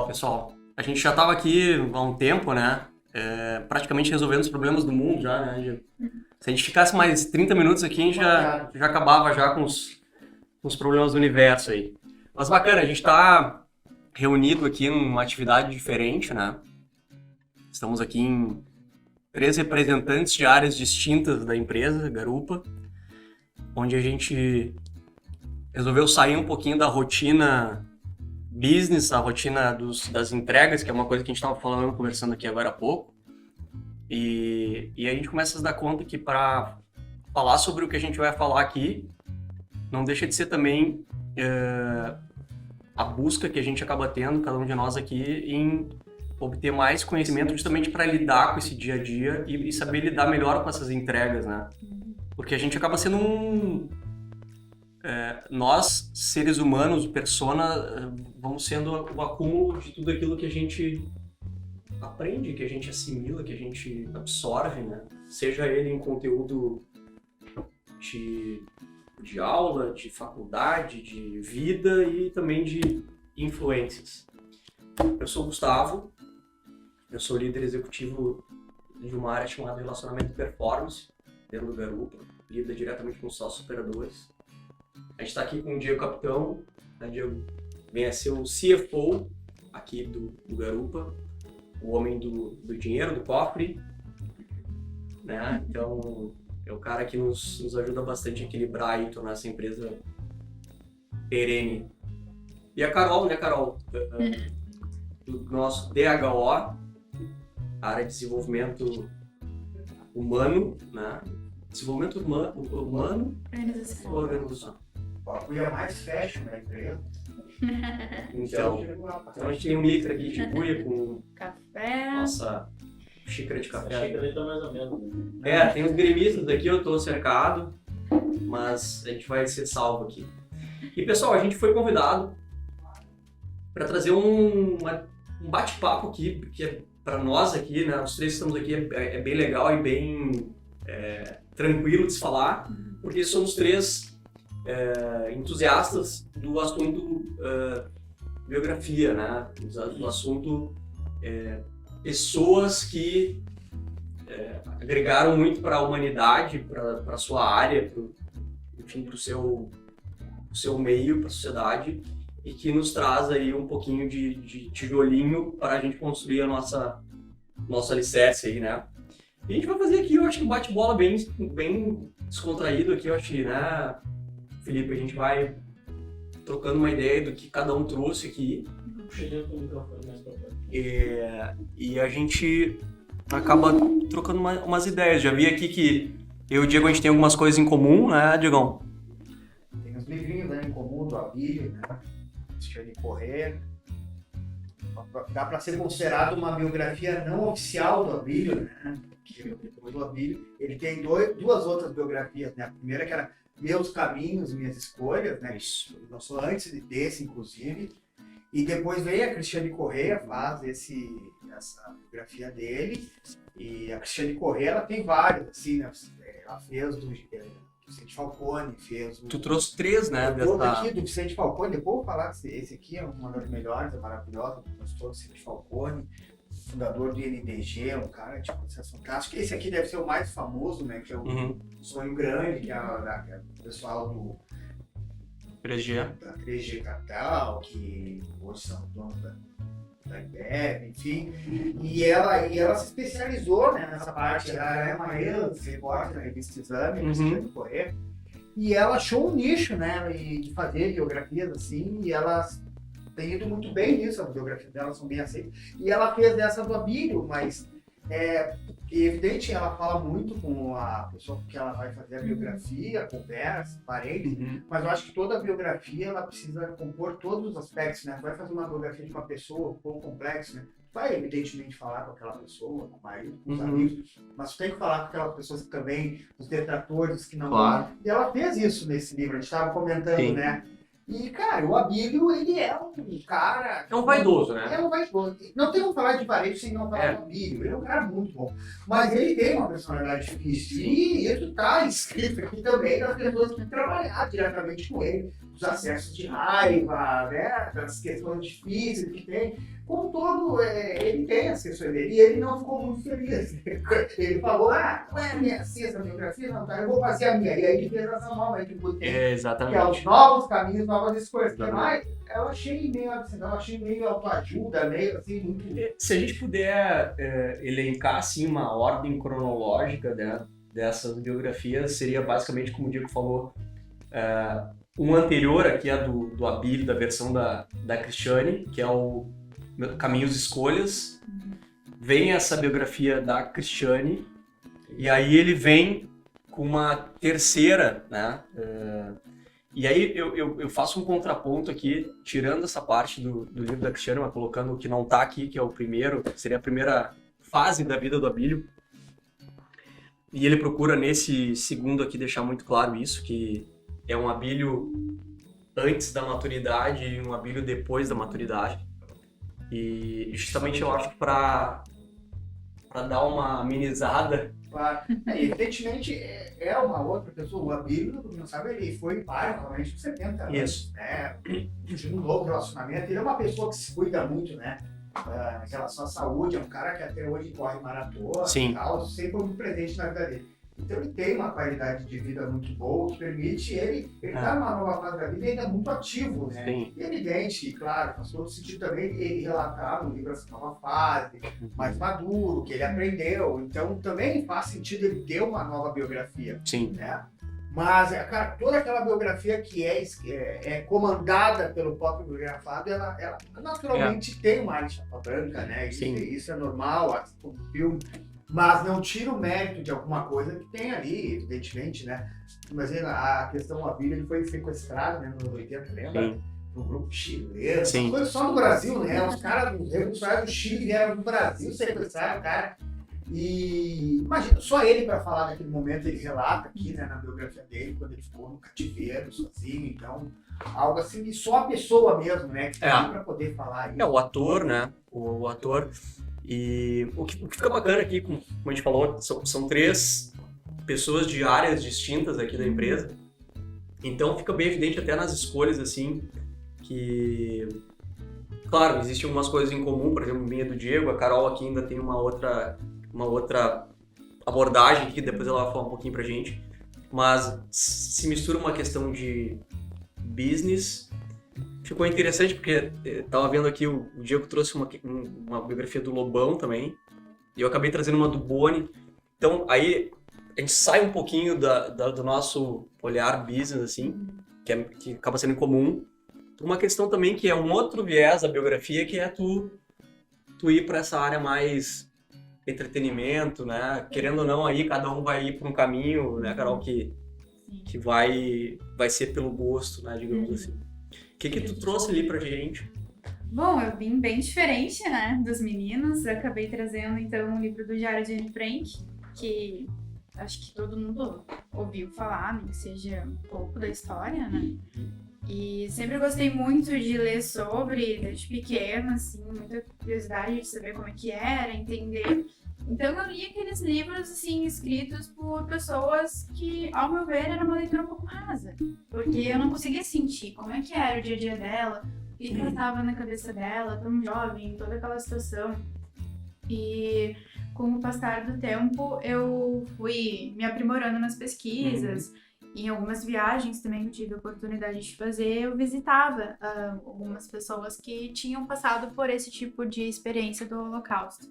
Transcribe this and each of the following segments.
pessoal. A gente já estava aqui há um tempo, né? Praticamente resolvendo os problemas do mundo já, né? Se a gente ficasse mais 30 minutos aqui, a gente já acabava já com os problemas do universo aí. Mas bacana, a gente está reunido aqui numa atividade diferente, né? Estamos aqui em 3 representantes de áreas distintas da empresa, Garupa, onde a gente resolveu sair um pouquinho da rotina business, a rotina das entregas, que é uma coisa que a gente estava falando, conversando aqui agora há pouco. E a gente começa a se dar conta que para falar sobre o que a gente vai falar aqui, não deixa de ser também a busca que a gente acaba tendo, cada um de nós aqui, em obter mais conhecimento justamente para lidar com esse dia a dia e saber lidar melhor com essas entregas, né? Porque a gente acaba sendo nós, seres humanos, persona, vamos sendo o acúmulo de tudo aquilo que a gente aprende, que a gente assimila, que a gente absorve, né? Seja ele em conteúdo de aula, de faculdade, de vida e também de influências. Eu sou o Gustavo, eu sou líder executivo de uma área chamada Relacionamento e Performance, dentro do Garupa, lida diretamente com os sócios operadores. A gente está aqui com o Diego Capitão, né? Diego vem a ser o CFO aqui do Garupa, o homem do dinheiro, do cofre, né? Então, é o cara que nos ajuda bastante a equilibrar e tornar essa empresa perene. E a Carol, né, Carol? Do nosso DHO, a área de desenvolvimento humano, né? Desenvolvimento humano e organização. Cuia mais fashion da empresa. Então a gente tem um mix aqui de cuia com café. Nossa xícara de café. A xícara tá mais ou menos. Tem uns gremistas aqui, eu tô cercado, mas a gente vai ser salvo aqui. E pessoal, a gente foi convidado para trazer um bate-papo aqui, que é para nós aqui, né? Os três que estamos aqui é bem legal e bem tranquilo de se falar, porque somos três entusiastas do assunto biografia, né? Do assunto pessoas que agregaram muito para a humanidade, para a sua área, enfim, para o seu meio, para a sociedade, e que nos traz aí um pouquinho de tijolinho para a gente construir a nossa alicerce aí, né? E a gente vai fazer aqui, eu acho que um bate-bola bem descontraído aqui, eu acho, né, Felipe? A gente vai trocando uma ideia do que cada um trouxe aqui. E a gente acaba trocando umas ideias. Já vi aqui que eu e o Diego, a gente tem algumas coisas em comum, né, Diegão? Tem uns livrinhos, né, em comum do Abílio, né? Cristiane Corrêa. Dá para ser considerado uma biografia não oficial do Abílio, né? Que do Abílio, ele tem duas outras biografias, né? A primeira que era Meus Caminhos, Minhas Escolhas, né? Isso. Lançou antes desse, inclusive. E depois veio a Cristiane Corrêa, faz essa biografia dele. E a Cristiane Corrêa, ela tem várias, assim, né? Ela fez do Vicente Falcone, fez... Tu trouxe 3, né? Aqui do Vicente Falcone, depois eu vou falar que esse aqui é uma das melhores, é maravilhosa, do Vicente Falcone, fundador do INDG, um cara de processo fantástico. Esse aqui deve ser o mais famoso, né? Que é o Sonho Grande, que é o pessoal do 3G. Da 3G Capital, que hoje são donos da IBEV, enfim. E ela se especializou, né, nessa parte. Ela é uma ex-repórter da revista Exame, Cristiane Corrêa. E ela achou um nicho, né, de fazer biografias assim, e ela tem ido muito bem nisso, as biografias dela são bem aceitas. E ela fez dessa do Abílio, mas é evidente, ela fala muito com a pessoa que ela vai fazer a biografia, conversa, parede, mas eu acho que toda a biografia ela precisa compor todos os aspectos, né? Vai fazer uma biografia de uma pessoa um pouco complexo, né? Vai evidentemente falar com aquela pessoa, com o marido, com os amigos, mas tem que falar com aquelas pessoas que também, os detratores que não... Claro. E ela fez isso nesse livro, a gente estava comentando, né? E, cara, o Abílio, ele é um cara... É um vaidoso, né? É um vaidoso. Não tem como falar de Varejo sem não falar do Abílio. Ele é um cara muito bom. Mas ele tem uma personalidade difícil. E isso está escrito aqui também das pessoas que trabalharam diretamente com ele. Os acessos de raiva, né? Das questões difíceis que tem. como todo, ele tem a assessoria dele, e ele não ficou muito feliz. Ele falou, não é a minha essa biografia, não, tá, eu vou fazer a minha. E aí ele fez essa nova aí que eu botei, que é os novos caminhos, novas escolhas. Mas eu achei meio autoajuda, meio assim, muito... Se a gente puder elencar, assim, uma ordem cronológica, né, dessas biografias, seria basicamente, como o Diego falou, um anterior aqui é do Abílio, da versão da Cristiane, que é o Caminhos e Escolhas. Vem essa biografia da Cristiane, e aí ele vem com uma terceira, né? E aí eu faço um contraponto aqui, tirando essa parte do livro da Cristiane, mas colocando o que não está aqui, que é o primeiro, seria a primeira fase da vida do Abílio. E ele procura nesse segundo aqui deixar muito claro isso, que é um Abílio antes da maturidade e um Abílio depois da maturidade. E justamente eu acho que para dar uma amenizada... Claro. Evidentemente, é uma outra pessoa. O Abílio, não sabe, ele foi pai normalmente com 70 anos. Isso. Né? De um novo relacionamento. Ele é uma pessoa que se cuida muito, né? Em relação à saúde. É um cara que até hoje corre maratona e tal. Sempre foi muito presente na vida dele. Então ele tem uma qualidade de vida muito boa que permite ele estar numa nova fase da vida e ainda muito ativo, né? Sim. E é evidente, claro, faz todo sentido também ele relatar no livro essa nova fase, mais maduro, que ele aprendeu. Então também faz sentido ele ter uma nova biografia. Sim. Né? Mas, cara, toda aquela biografia que é comandada pelo próprio biografado, ela naturalmente tem uma área chapa branca, né? Isso é normal, assim, como filme. Mas não tira o mérito de alguma coisa que tem ali, evidentemente, né? Imagina, a questão do Abílio, ele foi sequestrado, né, nos anos 80, lembra? Sim. Um grupo chileno, Sim. Foi só no Brasil, né? Os caras dos revolucionários do Chile vieram do Brasil, sequestraram o cara. E imagina, só ele para falar naquele momento, ele relata aqui, né, na biografia dele, quando ele ficou no cativeiro, sozinho, então, algo assim, e só a pessoa mesmo, né, que tem para poder falar isso. O ator, né, o ator. E o que fica bacana aqui, como a gente falou, são três pessoas de áreas distintas aqui da empresa. Então fica bem evidente até nas escolhas, assim, que... Claro, existem algumas coisas em comum, por exemplo, minha do Diego, a Carol aqui ainda tem uma outra abordagem que depois ela vai falar um pouquinho pra gente. Mas se mistura uma questão de business... Ficou interessante porque tava vendo aqui, o Diego trouxe uma biografia do Lobão também, e eu acabei trazendo uma do Boni. Então aí a gente sai um pouquinho do nosso olhar business, assim, que acaba sendo comum, por uma questão também que é um outro viés da biografia, que é tu ir para essa área mais entretenimento, né? Querendo ou não, aí cada um vai ir para um caminho, né, Carol, que vai ser pelo gosto, né, digamos assim. O que tu trouxe ali pra gente? Bom, eu vim bem diferente, né, dos meninos. Eu acabei trazendo, então, um livro do Diário de Anne Frank, que acho que todo mundo ouviu falar, nem que seja um pouco da história, né? E sempre gostei muito de ler sobre, desde pequena, assim, muita curiosidade de saber como é que era, entender. Então eu li aqueles livros, assim, escritos por pessoas que, ao meu ver, era uma leitura um pouco rasa. Porque eu não conseguia sentir como é que era o dia a dia dela, o que passava na cabeça dela, tão jovem, toda aquela situação. E com o passar do tempo, eu fui me aprimorando nas pesquisas. Em algumas viagens também que eu tive a oportunidade de fazer, eu visitava algumas pessoas que tinham passado por esse tipo de experiência do Holocausto.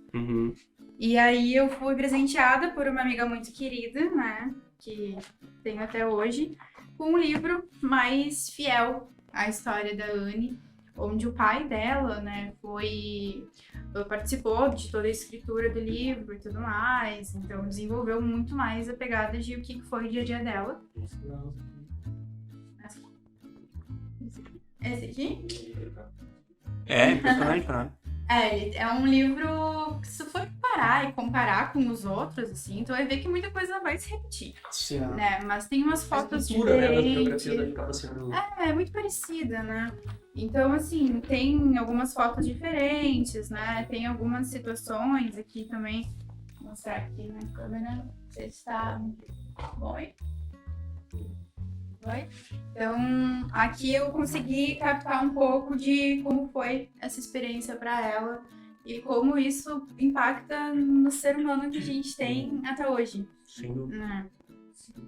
E aí eu fui presenteada por uma amiga muito querida, né, que tenho até hoje, com um livro mais fiel à história da Anne, onde o pai dela, né, participou de toda a escritura do livro e tudo mais, então desenvolveu muito mais a pegada de o que foi o dia a dia dela. Esse aqui? É impressionante, né? É um livro que se for parar e comparar com os outros, assim, tu vai ver que muita coisa vai se repetir. Sim. Né? Mas tem umas fotos diferentes. É muito parecida, né? Então, assim, tem algumas fotos diferentes, né? Tem algumas situações aqui também. Vou mostrar aqui na câmera. Não sei se tá bom aí. Foi? Então, aqui eu consegui captar um pouco de como foi essa experiência para ela e como isso impacta no ser humano que a gente tem até hoje. Sem dúvida. Né?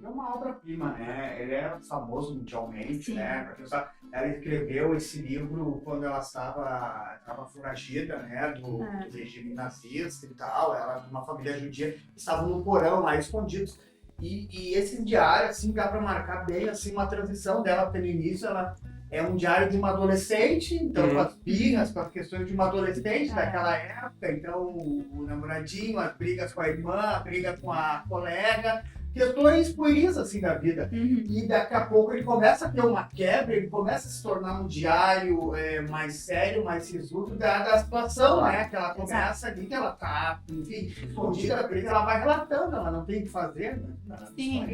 É uma obra-prima, né? Ele é famoso mundialmente, Sim. né? Pra quem sabe, ela escreveu esse livro quando ela estava foragida, né? Do regime nazista e tal. Ela, uma família judia, estavam no porão lá escondidos. E esse diário, assim, dá para marcar bem, assim, uma transição dela, porque no início ela é um diário de uma adolescente, então com as birras, com as questões de uma adolescente daquela época, então o namoradinho, as brigas com a irmã, a briga com a colega, questões pueris, assim, da vida. E daqui a pouco ele começa a ter uma quebra, ele começa a se tornar um diário mais sério, mais sisudo da situação, né? Que ela começa ali, que ela tá, enfim, escondida, ela vai relatando, ela não tem o que fazer, né? Sim.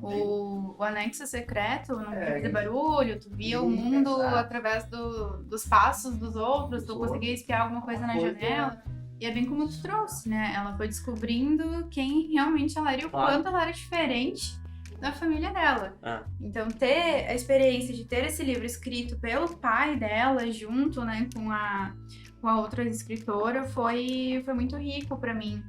O anexo secreto não tem que fazer barulho, tu via o mundo através dos passos dos outros, tu conseguia espiar alguma coisa na janela. E é bem como tu trouxe, né? Ela foi descobrindo quem realmente ela era e o quanto ela era diferente da família dela. Então, ter a experiência de ter esse livro escrito pelo pai dela, junto, né, com a outra escritora, foi muito rico pra mim.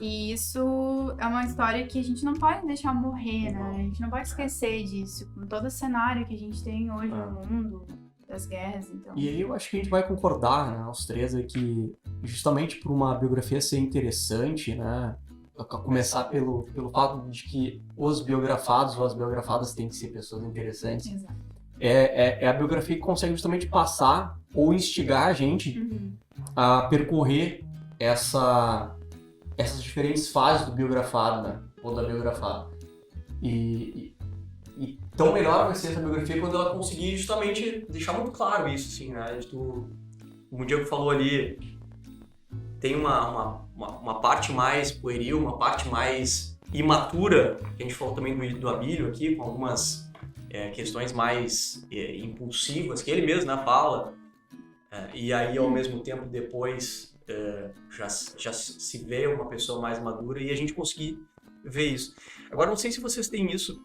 E isso é uma história que a gente não pode deixar morrer, né? A gente não pode esquecer disso, com todo o cenário que a gente tem hoje no mundo, das guerras, então. E aí eu acho que a gente vai concordar, né, os três, é que justamente por uma biografia ser interessante, né, a começar pelo fato de que os biografados ou as biografadas têm que ser pessoas interessantes. Exato. É a biografia que consegue justamente passar ou instigar a gente a percorrer essas diferentes fases do biografado, né, ou da biografada. E tão melhor vai ser essa biografia quando ela conseguir justamente deixar muito claro isso, assim, né? Como o Diego falou ali, tem uma parte mais pueril, uma parte mais imatura, que a gente falou também do Abílio aqui, com algumas questões mais impulsivas, que ele mesmo, né, fala, e aí ao mesmo tempo depois já se vê uma pessoa mais madura e a gente conseguir ver isso. Agora, não sei se vocês têm isso,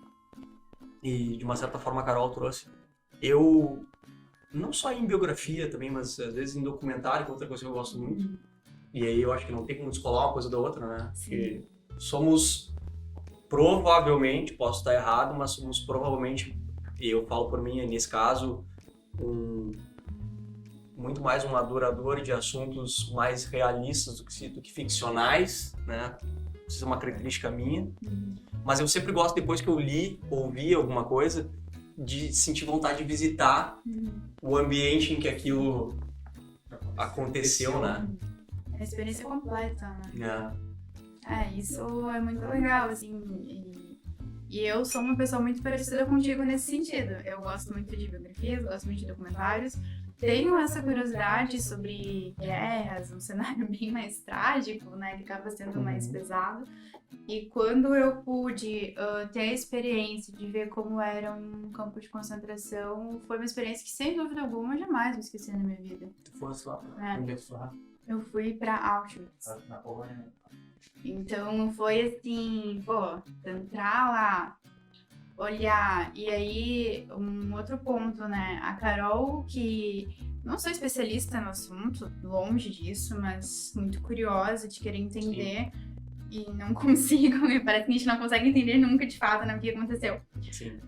e de uma certa forma a Carol trouxe. Eu, não só em biografia também, mas às vezes em documentário, que é outra coisa que eu gosto muito. E aí eu acho que não tem como descolar uma coisa da outra, né? Porque somos provavelmente, posso estar errado, mas somos provavelmente, e eu falo por mim nesse caso, muito mais um adorador de assuntos mais realistas do que ficcionais, né? Isso é uma característica minha. Mas eu sempre gosto, depois que eu li, ouvi alguma coisa, de sentir vontade de visitar o ambiente em que aquilo aconteceu, né? É a experiência completa, né? Isso é muito legal, assim. E eu sou uma pessoa muito parecida contigo nesse sentido. Eu gosto muito de biografias, gosto muito de documentários. Tenho essa curiosidade sobre guerras, um cenário bem mais trágico, né? Que acaba sendo mais pesado. E quando eu pude ter a experiência de ver como era um campo de concentração, foi uma experiência que, sem dúvida alguma, jamais me esqueci na minha vida. Tu fosse lá? Eu fui pra Auschwitz. Na Polônia. Então foi assim, entrar lá, olhar. E aí, um outro ponto, né? A Carol, que não sou especialista no assunto, longe disso, mas muito curiosa de querer entender. E não consigo, me parece que a gente não consegue entender nunca de fato, né, o que aconteceu. Sim.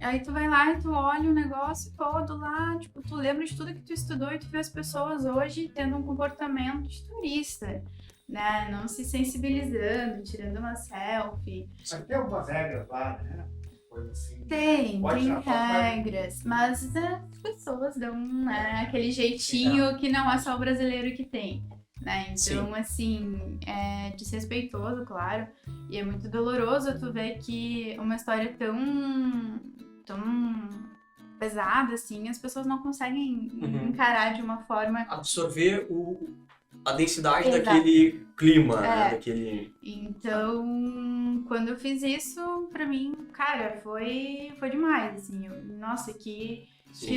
Aí tu vai lá e tu olha o negócio todo lá, tipo, tu lembra de tudo que tu estudou e tu vê as pessoas hoje tendo um comportamento de turista, né, não se sensibilizando, tirando uma selfie. Mas tem algumas regras lá, né? Coisa assim. Tem regras, mas as pessoas dão, né, aquele jeitinho que não é só o brasileiro que tem. Né? Então, assim, é desrespeitoso, claro, e é muito doloroso tu ver que uma história tão pesada, assim, as pessoas não conseguem encarar de uma forma... Absorver a densidade daquele clima, né? Daquele... Então, quando eu fiz isso, pra mim, cara, foi demais, assim, nossa, que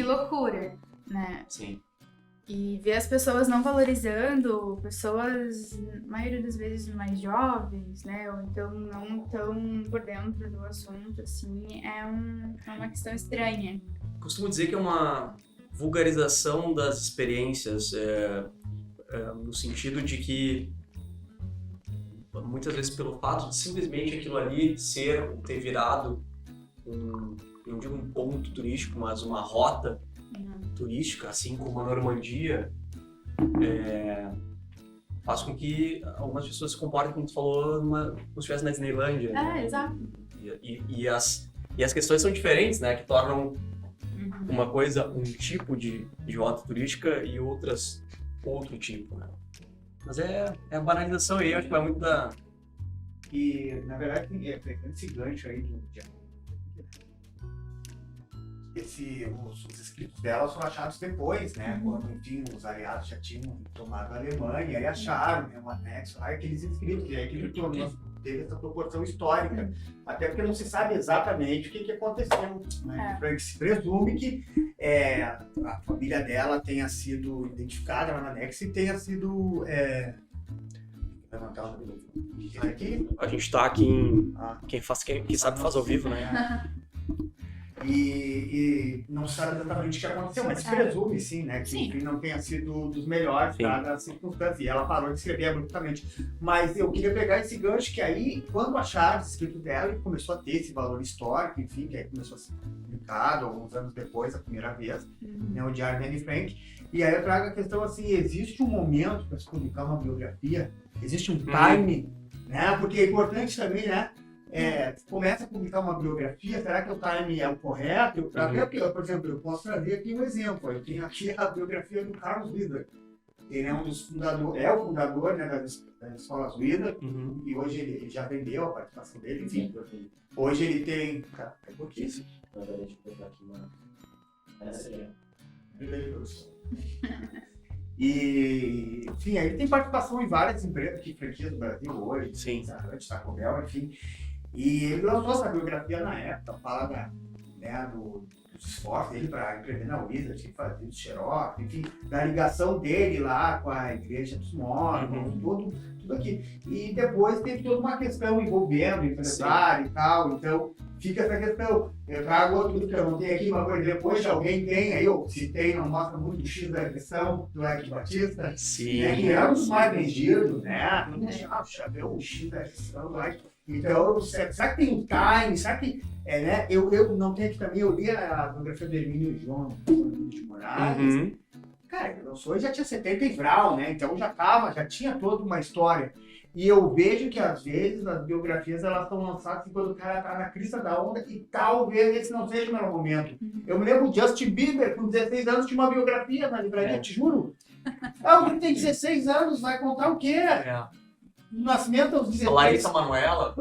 loucura, né? Sim. E ver as pessoas não valorizando, pessoas, na maioria das vezes, mais jovens, né? Ou então não tão por dentro do assunto, assim, é uma questão estranha. Costumo dizer que é uma vulgarização das experiências, no sentido de que muitas vezes pelo fato de simplesmente aquilo ali ter virado não digo um ponto turístico, mas uma rota turística, assim como a Normandia, faz com que algumas pessoas se comportem, como tu falou, como se estivesse na Disneylândia. Né? Exato. E as questões são diferentes, né? Que tornam uma coisa um tipo de rota turística e outras outro tipo, né? Mas é a banalização aí, eu acho que vai muito da... E, na verdade, pegando esse gancho aí os escritos dela foram achados depois, né? Quando, enfim, os aliados já tinham tomado a Alemanha e acharam, né, um anexo lá, aqueles escritos, e aí que teve essa proporção histórica. Até porque não se sabe exatamente o que aconteceu, né? Se presume que a família dela tenha sido identificada lá no anexo e tenha sido... Aqui? A gente tá aqui em... Quem sabe faz ao vivo, né? E não se sabe exatamente o que aconteceu, mas se presume, sim, né? Que o fim não tenha sido dos melhores, dada a circunstância. E ela parou de escrever abruptamente. Mas eu queria pegar esse gancho que aí, quando acharam o escrito dela, ele começou a ter esse valor histórico, enfim, que aí começou a ser publicado alguns anos depois, a primeira vez, né, o Diário de Anne Frank. E aí eu trago a questão assim, existe um momento para se publicar uma biografia? Existe um time, né? Porque é importante também, né? Começa a publicar uma biografia, será que o time é o correto? Por exemplo, eu posso trazer aqui um exemplo. Eu tenho aqui a biografia do Carlos Wheeler. Ele é um dos fundadores, o fundador, né, das escolas Wheeler, e hoje ele já vendeu a participação dele, enfim. Hoje ele tem... Cara, é pouquíssimo. Na verdade, deixa eu botar aqui uma... Essa aí. E, enfim, aí ele tem participação em várias empresas que franquias do Brasil hoje, Sim. Taco Bell, enfim. E ele lançou essa biografia na época, fala dos esforços dele para empreender na Wizard, que fazia o xerox, enfim, da ligação dele lá com a Igreja dos Mormons, tudo aqui. E depois teve toda uma questão envolvendo o empresário e tal, então fica essa questão. Eu trago outro que eu não tenho aqui, uma coisa depois se alguém tem, aí eu citei, não mostra muito o X da eleição do Eric Batista, Sim. Né, que é um dos mais vendidos, né? Não deixa, ver o X da eleição do Eric. Então, será que tem um time? Será que, né? Eu não tenho aqui também, eu li a biografia do Hermínio João de Moraes. Cara, ele lançou e já tinha 70 e Vral, né? Então já tinha toda uma história. E eu vejo que, às vezes, as biografias elas estão lançadas quando o cara tá na crista da onda e talvez esse não seja o melhor momento. Eu me lembro do Justin Bieber, com 16 anos, tinha uma biografia na livraria, te juro. O que tem 16 anos, vai contar o quê? O nascimento aos 16. Larissa Manoela.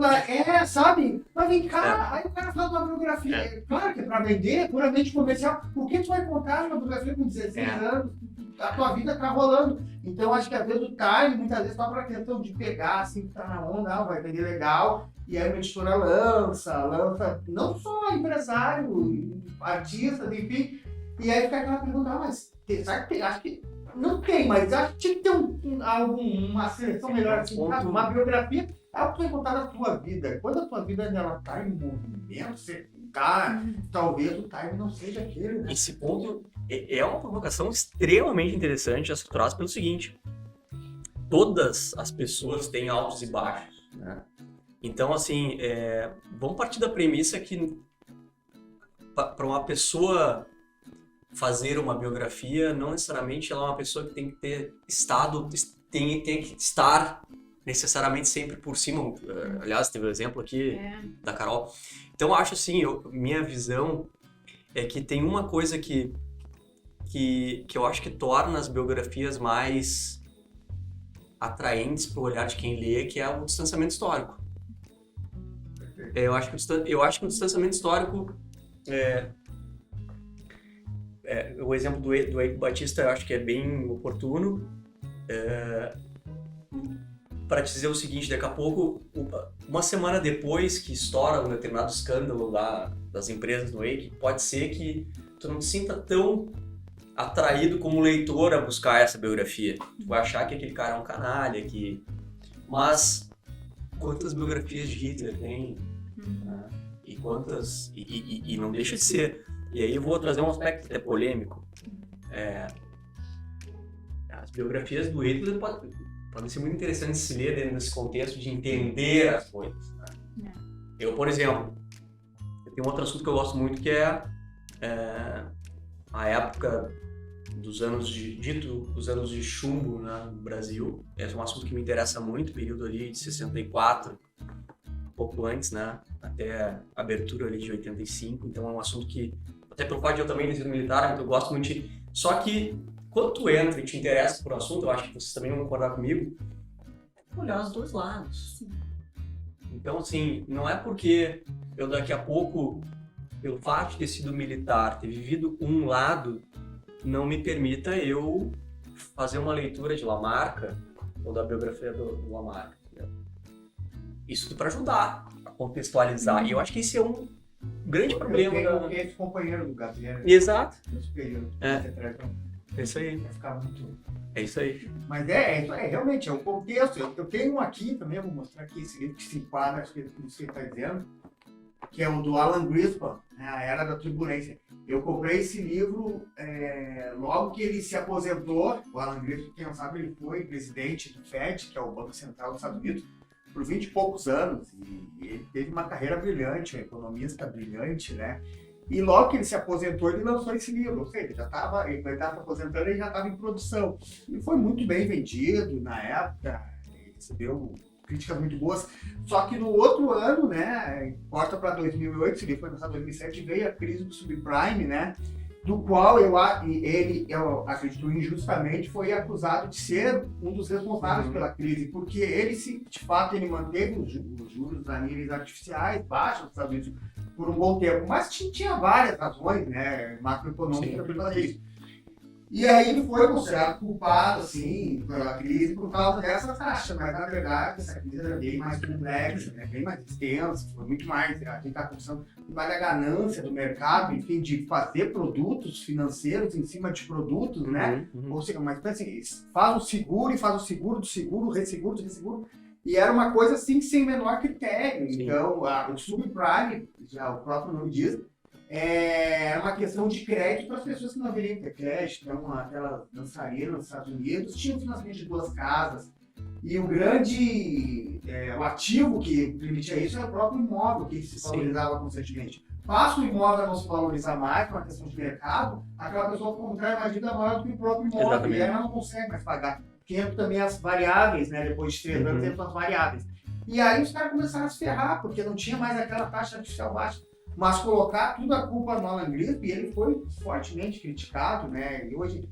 Sabe? Mas vem cá, aí o cara fala de uma biografia. Claro que é pra vender, puramente comercial. Por que tu vai contar uma biografia com 16 anos? A tua vida tá rolando. Então, acho que às vezes o time, muitas vezes, só pra questão de pegar, assim, que tá na onda, vai vender legal. E aí uma editora lança, não só empresário, artistas, enfim. E aí fica aquela pergunta, mas será que tem? Acho que não tem, mas acho que tinha que ter uma seleção melhor, assim, uma biografia. É o que vai contar da tua vida. Quando a tua vida ela tá em movimento, você tá, talvez o time não seja aquele, né? Esse ponto é uma provocação extremamente interessante, essa que traz pelo seguinte: todas as pessoas têm altos e baixos, né? Então, assim, vamos partir da premissa que para uma pessoa fazer uma biografia, não necessariamente ela é uma pessoa que tem que ter tem que estar necessariamente sempre por cima. Aliás, teve o exemplo aqui da Carol. Então, eu acho assim, minha visão é que tem uma coisa que eu acho que torna as biografias mais atraentes para o olhar de quem lê, que é o distanciamento histórico. Eu acho que o distanciamento histórico o exemplo do Eike Batista eu acho que é bem oportuno para te dizer o seguinte: daqui a pouco, uma semana depois que estoura um determinado escândalo das empresas do Eike, pode ser que tu não te sinta tão atraído como leitor a buscar essa biografia. Tu vai achar que aquele cara é um canalha, mas quantas biografias de Hitler tem? Né? E quantas... E não deixa de ser. E aí eu vou trazer um aspecto até polêmico. As biografias do Hitler podem ser muito interessantes de se ler dentro desse contexto de entender as coisas. Né? Eu, por exemplo, tem um outro assunto que eu gosto muito que é a época dos anos de chumbo, né, no Brasil. Esse é um assunto que me interessa muito, período ali de 64, um pouco antes, né, até a abertura ali de 85. Então é um assunto que, até pelo fato de eu também ter sido militar, eu gosto muito de... Só que quando tu entra e te interessa por um assunto, eu acho que vocês também vão concordar comigo, tem que olhar os dois lados. Sim. Então, assim, não é porque eu daqui a pouco, pelo fato de ter sido militar, ter vivido um lado, não me permita eu fazer uma leitura de Lamarck ou da biografia do Lamarck. Entendeu? Isso tudo para ajudar a contextualizar. E eu acho que esse é um grande problema. Eu tenho esse companheiro do Gabriel. Exato. Nesse período. É isso aí. Vai ficar muito... É isso aí. Mas realmente, é um contexto. Eu tenho um aqui também, vou mostrar aqui esse livro que se enquadra, acho que é isso que ele está dizendo, que é o do Alan Greenspan, né, A Era da Turbulência. Eu comprei esse livro logo que ele se aposentou. O Alan Greenspan, quem não sabe, ele foi presidente do FED, que é o Banco Central dos Estados Unidos, por 20 e poucos anos. E ele teve uma carreira brilhante, um economista brilhante, né? E logo que ele se aposentou, ele lançou esse livro. Ou seja, ele estava se aposentando e já estava em produção. E foi muito bem vendido na época, recebeu críticas muito boas. Só que no outro ano, né, corta para 2008, esse livro foi lançado em 2007, veio a crise do subprime, né, do qual eu acredito injustamente, foi acusado de ser um dos responsáveis pela crise, porque ele, de fato, ele manteve os juros a níveis artificiais baixos nos Estados Unidos por um bom tempo, mas tinha várias razões, né, macroeconômicas para fazer isso. E aí ele foi considerado culpado, assim, pela crise por causa dessa taxa, mas na verdade essa crise era bem mais complexa, né? Bem mais extensa, foi muito mais, a gente está conversando mais da ganância do mercado, enfim, de fazer produtos financeiros em cima de produtos, né? Ou seja, mas assim, faz o seguro do seguro, resseguro do resseguro, e era uma coisa assim sem menor critério. Sim. Então, o subprime, já o próprio nome diz, é uma questão de crédito para as pessoas que não deveriam ter crédito. Então, aquela dançarina nos Estados Unidos tinha um financiamento de 2 casas. E o grande o ativo que permitia isso era o próprio imóvel, que se valorizava constantemente. Passa o imóvel a não se valorizar mais, por uma questão de mercado, aquela pessoa contrai uma dívida maior do que o próprio imóvel. Exatamente. E ela não consegue mais pagar. Porque entra também as variáveis, né? Depois de 3 anos, entram as variáveis. E aí os caras começaram a se ferrar, porque não tinha mais aquela taxa artificial baixa. Mas colocar tudo a culpa no Alan Greenspan, ele foi fortemente criticado, né? E hoje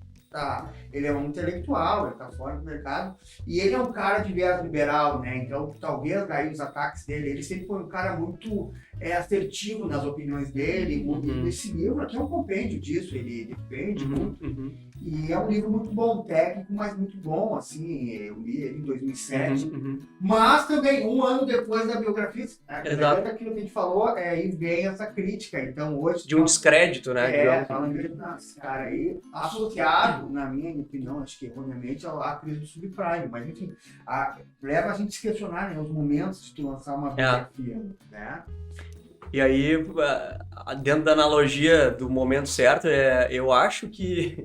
ele é um intelectual, ele está fora do mercado, e ele é um cara de viés liberal, né? Então, talvez daí os ataques dele, ele sempre foi um cara muito assertivo nas opiniões dele. Esse livro aqui é um compêndio disso, ele defende muito. E é um livro muito bom, técnico, mas muito bom, assim, eu li ele em 2007. Mas também, um ano depois da biografia, aquilo que a gente falou, aí vem essa crítica. Então, hoje... De um descrédito, né? Falando esse cara aí, associado, na minha opinião, acho que erroneamente, à crise do subprime. Mas, enfim, leva a gente a se questionar, né, os momentos de tu lançar uma biografia, né? E aí, dentro da analogia do momento certo, eu acho que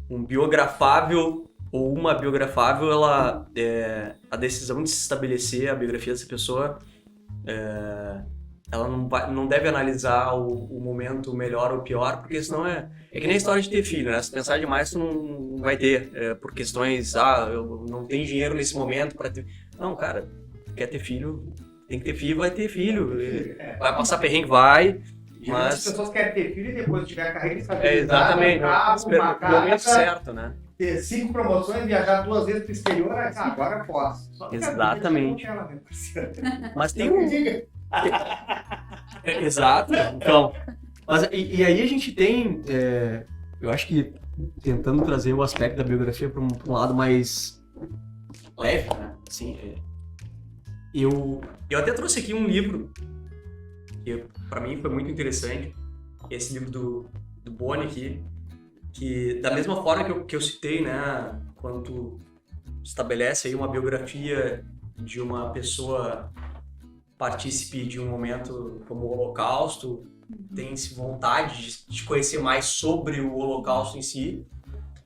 um biografável ou uma biografável, a decisão de se estabelecer a biografia dessa pessoa, ela não deve analisar o momento melhor ou pior, porque senão é que nem a história de ter filho, né? Se pensar demais, tu não vai ter, por questões, eu não tenho dinheiro nesse momento para ter... Não, cara, quer ter filho, tem que ter filho, vai ter filho. Vai passar perrengue, vai. Mas as pessoas querem ter filho e depois tiver a carreira estabilizada. Exatamente, no momento certo, né? Ter 5 promoções, viajar 2 vezes para o exterior, agora posso. Exatamente. Mas tem um... Exato, então. Mas, e aí a gente tem, eu acho que tentando trazer o aspecto da biografia para um lado mais leve, né? Assim, eu até trouxe aqui um livro que para mim foi muito interessante, esse livro Boni aqui, que da mesma forma que eu citei, né, quando tu estabelece aí uma biografia de uma pessoa partícipe de um momento como o Holocausto, tem-se vontade de conhecer mais sobre o Holocausto em si.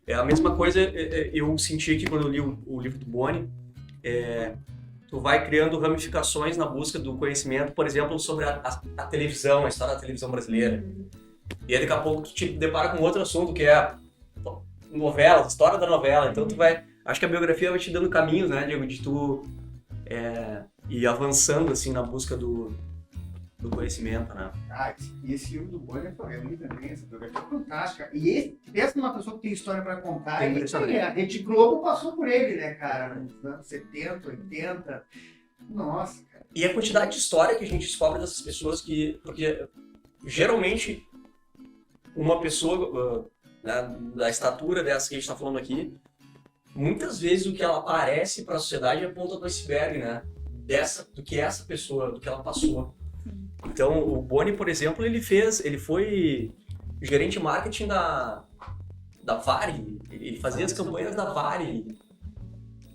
É a mesma coisa eu senti aqui quando eu li o livro do Boni. Tu vai criando ramificações na busca do conhecimento, por exemplo, sobre a televisão, a história da televisão brasileira. E aí daqui a pouco tu te depara com outro assunto, que é novela, a história da novela. Então tu vai... Acho que a biografia vai te dando caminhos, né, Diego, de tu ir avançando, assim, na busca do conhecimento, né? E esse filme do Boni é muito também, essa biografia é fantástica. E pensa numa pessoa que tem história pra contar. É impressionante. A Rede Globo passou por ele, né, cara? Nos anos 70, 80. Nossa, cara. E a quantidade de história que a gente descobre dessas pessoas porque geralmente uma pessoa da estatura dessa que a gente tá falando aqui, muitas vezes o que ela aparece para a sociedade é a ponta do iceberg, né? Do que essa pessoa, do que ela passou. Então, o Boni, por exemplo, ele foi gerente de marketing da Varig. Ele fazia as campanhas da Varig,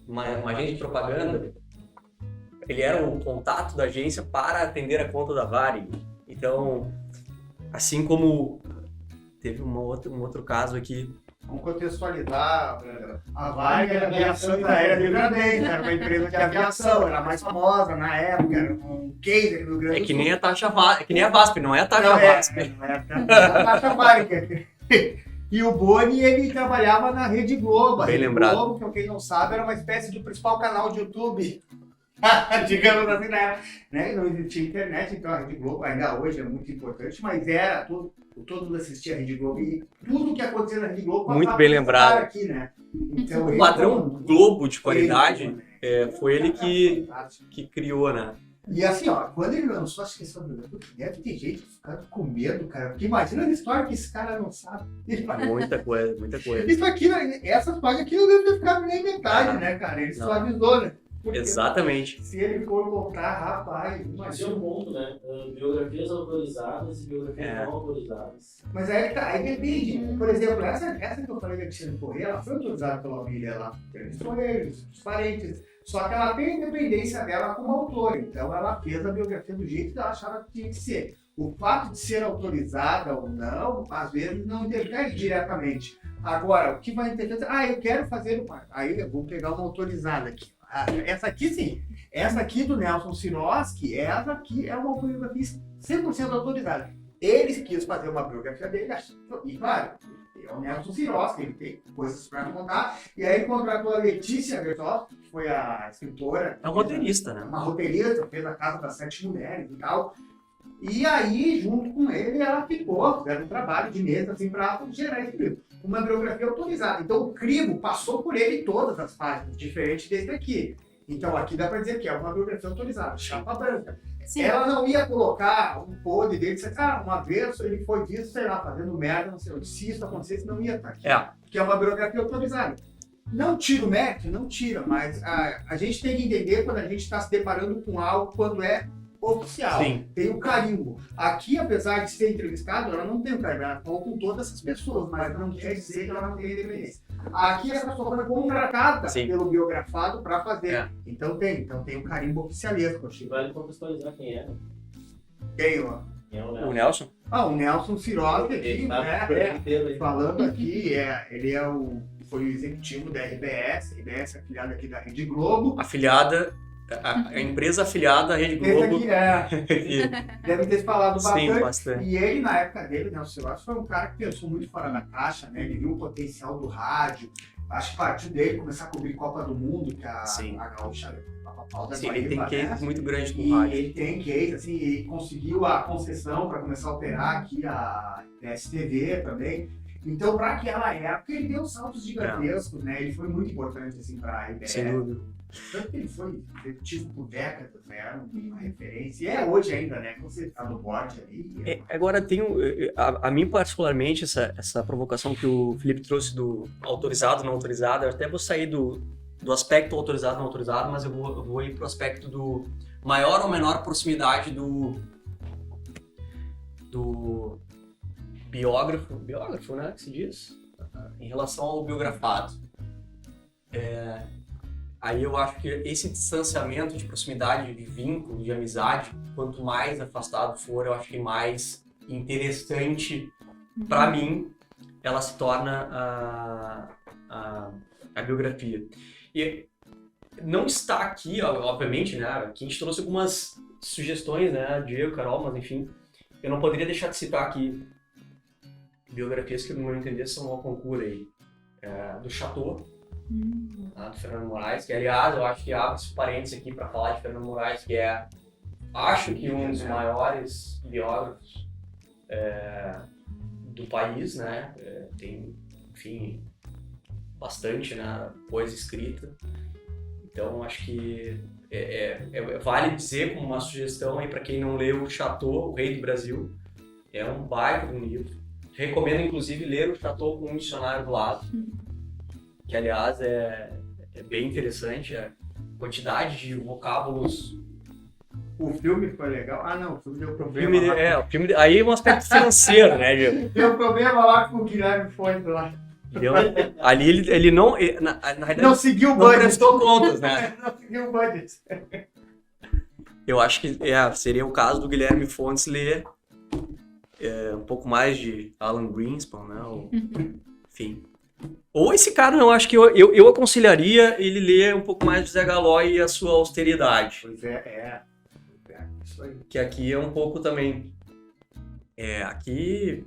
uma agência de propaganda. Ele era o contato da agência para atender a conta da Varig. Então, assim como teve um outro caso aqui. Vamos contextualizar, a Varig era a aviação aérea do Rio Grande, era uma empresa de aviação, era a mais famosa na época, era um case do Rio Grande do Sul. É que nem a taxa VASP, que nem a VASP, não é a taxa VASP. Não é a taxa Varig. E o Boni, ele trabalhava na Rede Globo. A Bem Rede lembrado. Globo, que quem não sabe, era uma espécie de principal canal de YouTube. Digamos assim, né? Não existia internet, então a Rede Globo ainda hoje é muito importante, mas era todo mundo assistia a Rede Globo e tudo que acontecia na Rede Globo Muito bem lembrado. aqui, né? Então, O padrão Globo de qualidade ele, foi ele que criou, né? E assim, ó, quando ele lançou, acho que esse deve ter gente ficando com medo, cara. Porque imagina a história que esse cara não sabe. Muita coisa, muita coisa. Isso aqui, essas páginas aqui não deve ter ficado nem metade, né, cara? Ele só avisou, né? Porque Exatamente. se ele for contar, rapaz, Mas é imagina. um ponto, né? Biografias autorizadas e biografias não autorizadas. Mas aí que tá, aí depende. Por exemplo, essa que eu falei da Cristina Corrêa, ela foi autorizada pela família, ela entrevistou eles, os parentes. Só que ela tem a independência dela como autora, então ela fez a biografia do jeito que ela achava que tinha que ser. O fato de ser autorizada ou não, às vezes não interfere diretamente. Agora, o que vai interferir? Eu quero fazer uma. Aí eu vou pegar uma autorizada aqui. Essa aqui sim. Essa aqui do Nelson Sirotsky, essa aqui é uma biografia 100% autorizada. Ele quis fazer uma biografia dele, e claro, é o Nelson Sirotsky, ele tem coisas para contar, e aí contratou a Letícia Bertolli, que foi a escritora. É um roteirista, né? Uma roteirista, fez a Casa das 7 Mulheres e tal. E aí, junto com ele, ela fizeram um trabalho de mesa assim, para gerar esse livro. Uma biografia autorizada. Então, o crivo passou por ele todas as páginas, diferente desse aqui. Então, aqui dá para dizer que é uma biografia autorizada, chapa branca. Sim. Ela não ia colocar um podre dele, dizer, uma vez ele foi visto, sei lá, fazendo merda, não sei, se isso acontecesse, não ia estar aqui. Que é uma biografia autorizada. Não tira o mérito, não tira, mas a gente tem que entender quando a gente está se deparando com algo quando é oficial. Sim. Tem o carimbo. Aqui, apesar de ser entrevistado, ela não tem o carimbo. Ela falou com todas essas pessoas, mas não quer dizer que ela não tem independência. Aqui, essa pessoa foi contratada pelo biografado para fazer. Então tem o carimbo oficialesco. Vale contextualizar quem é. Tem, ó. O Nelson? O Nelson Sirotsky aqui, né? Falando aqui, ele foi o executivo da RBS. RBS é afiliada aqui da Rede Globo. Afiliada. A empresa afiliada à Rede Globo. Esse aqui deve ter falado bastante. Sim, bastante. E ele, na época dele, né, o Sirotsky foi um cara que pensou muito fora da caixa, né? Ele viu o potencial do rádio. Acho que partiu dele começar a cobrir Copa do Mundo, que a Gaúcha, a pauta Sim, ele tem case muito grande com o rádio. Ele tem case, assim, ele conseguiu a concessão para começar a operar aqui a STV também. Então, para aquela época, ele deu saltos gigantescos, né? Ele foi muito importante, assim, para a RBS. Sem dúvida. Tanto que ele foi executivo por décadas, né? Era uma referência. E é hoje ainda, né? Quando você tá no board ali. Agora, tem a mim, particularmente, essa provocação que o Felipe trouxe do autorizado, não autorizado. Eu até vou sair do aspecto autorizado, não autorizado, mas eu vou ir pro aspecto do maior ou menor proximidade biógrafo, né, que se diz, em relação ao biografado. Aí eu acho que esse distanciamento de proximidade, de vínculo, de amizade, quanto mais afastado for, eu acho que mais interessante para mim ela se torna a biografia. E não está aqui, obviamente, né? Aqui a gente trouxe algumas sugestões, né? Diego, Carol, mas enfim, eu não poderia deixar de citar aqui biografias que, no meu entender, são uma concura aí. Do Chateau, do Fernando Moraes, que, aliás, eu acho que abre esse parênteses aqui para falar de Fernando Moraes, que acho que um dos maiores biógrafos do país, né? Tem, enfim, bastante, né, coisa escrita. Então, acho que vale dizer como uma sugestão aí para quem não leu o Chateau, O Rei do Brasil. É um baita de um livro. Recomendo, inclusive, ler o Chateau com um dicionário do lado, que, aliás, é bem interessante. A quantidade de vocábulos. O filme foi legal. Ah, não, o filme deu problema. O filme aí é um aspecto financeiro, né, Diego? Deu problema lá com o Guilherme Fonte lá. Ali ele não. Na realidade, não seguiu o não budget. prestou contas, né? Não seguiu o budget. Eu acho que seria o caso do Guilherme Fontes ler um pouco mais de Alan Greenspan, né? Enfim. Ou esse cara, eu acho que eu aconselharia ele ler um pouco mais de Zé Galói e a sua austeridade. Pois isso aí. Que aqui é um pouco também. Aqui.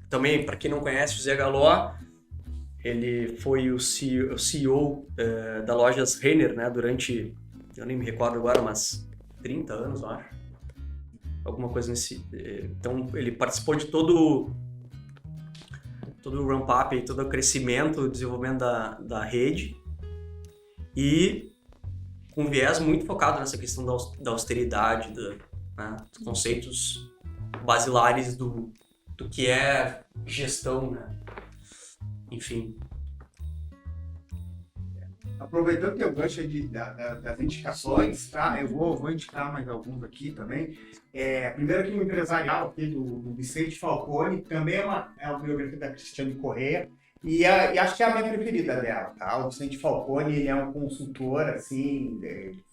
Também, para quem não conhece, o Zé Galó, ele foi o CEO da Lojas Renner, né, durante, eu nem me recordo agora, mas 30 anos, eu acho. Alguma coisa nesse... Então, ele participou de todo o ramp-up, todo o crescimento, o desenvolvimento da rede, e com um viés muito focado nessa questão da austeridade, né, dos conceitos basilares do que é gestão, né? Enfim. Aproveitando que eu gancho das indicações, tá? Eu vou indicar mais alguns aqui também. Primeiro aqui o empresarial aqui do Vicente Falcone, também é uma biografia da Cristiane Corrêa, e acho que é a minha preferida dela, tá? O Vicente Falcone, ele é um consultor, assim,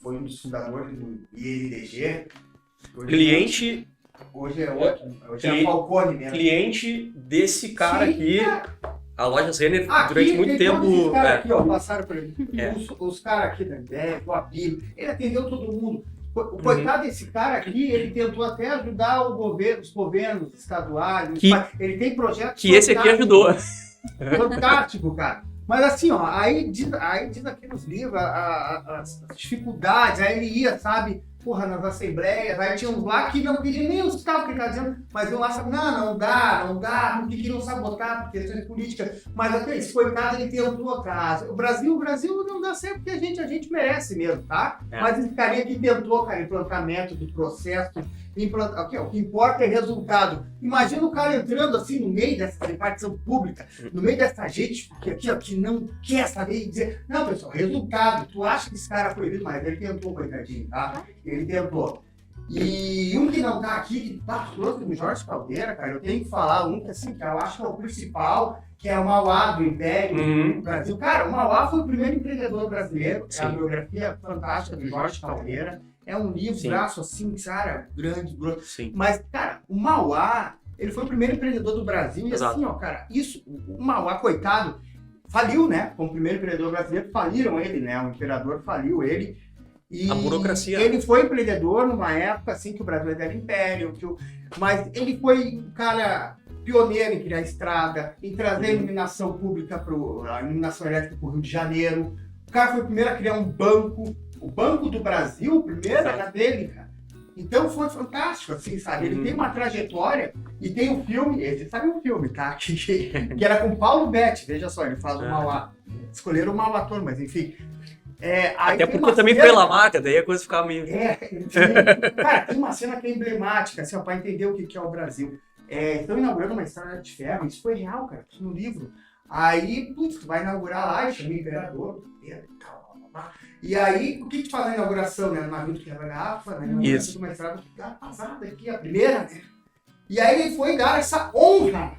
foi um dos fundadores do INDG. Cliente... Hoje é outro. Hoje é Falcone mesmo. Cliente desse cara. Sim, aqui, a Lojas Renner, aqui, durante muito tempo. Os caras aqui, ó, passaram por ele. Os caras aqui da Ambev, o Abílio, ele atendeu todo mundo. O coitado desse cara aqui, ele tentou até ajudar os governos estaduais. Ele tem projetos. Que esse aqui ajudou. Fantástico, cara. Mas assim, ó, aí diz aqui nos livros as dificuldades, aí ele ia, sabe, nas assembleias, aí tinha uns lá que não queriam nem os carros que ele tá dizendo, mas iam lá, sabe, não dá, porque queriam sabotar por questões políticas, mas até esse coitado, ele tentou atrás. O Brasil não dá certo porque a gente merece mesmo, tá? Mas esse carinha que tentou, cara, implantar método, processo, o que importa é resultado. Imagina o cara entrando assim no meio dessa repartição pública, no meio dessa gente que não quer saber e dizer, não, pessoal, resultado, tu acha que esse cara foi visto, mas ele tentou, coitadinho, tá? Ele tentou. E um que não tá aqui, que trouxe do Jorge Caldeira, cara, eu tenho que falar um que assim, que eu acho que é o principal, que é o Mauá do Império do Brasil. Cara, o Mauá foi o primeiro empreendedor brasileiro, é a biografia fantástica do Jorge Caldeira. É um livro, braço assim, cara, grande, grosso. Sim. Mas, cara, o Mauá, ele foi o primeiro empreendedor do Brasil. E assim, ó, cara, o Mauá, coitado, faliu, né? Como primeiro empreendedor brasileiro, faliram ele, né? O imperador faliu ele. E a burocracia. Ele foi empreendedor numa época, assim, que o Brasil era império. Mas ele foi um cara pioneiro em criar estrada, em trazer a iluminação pública, a iluminação elétrica para o Rio de Janeiro. O cara foi o primeiro a criar um banco. O Banco do Brasil, o primeiro era dele, cara. Então foi fantástico, assim, sabe? Ele tem uma trajetória e tem um filme, você sabe um filme, tá? Que era com Paulo Betti, veja só, ele faz o mau. Escolheram o mau ator, mas enfim. Até porque também foi La Marca, daí a coisa ficava meio... Cara, tem uma cena que é emblemática, assim, para entender o que é o Brasil. Estão inaugurando uma estrada de ferro, isso foi real, cara, no livro. Aí, putz, tu vai inaugurar lá, e chama o imperador, e tal. E aí, o que tu faz na inauguração, né? No navio que quebra a garrafa, na inauguração de uma estrada que tá passada aqui, a primeira, né? E aí ele foi dar essa honra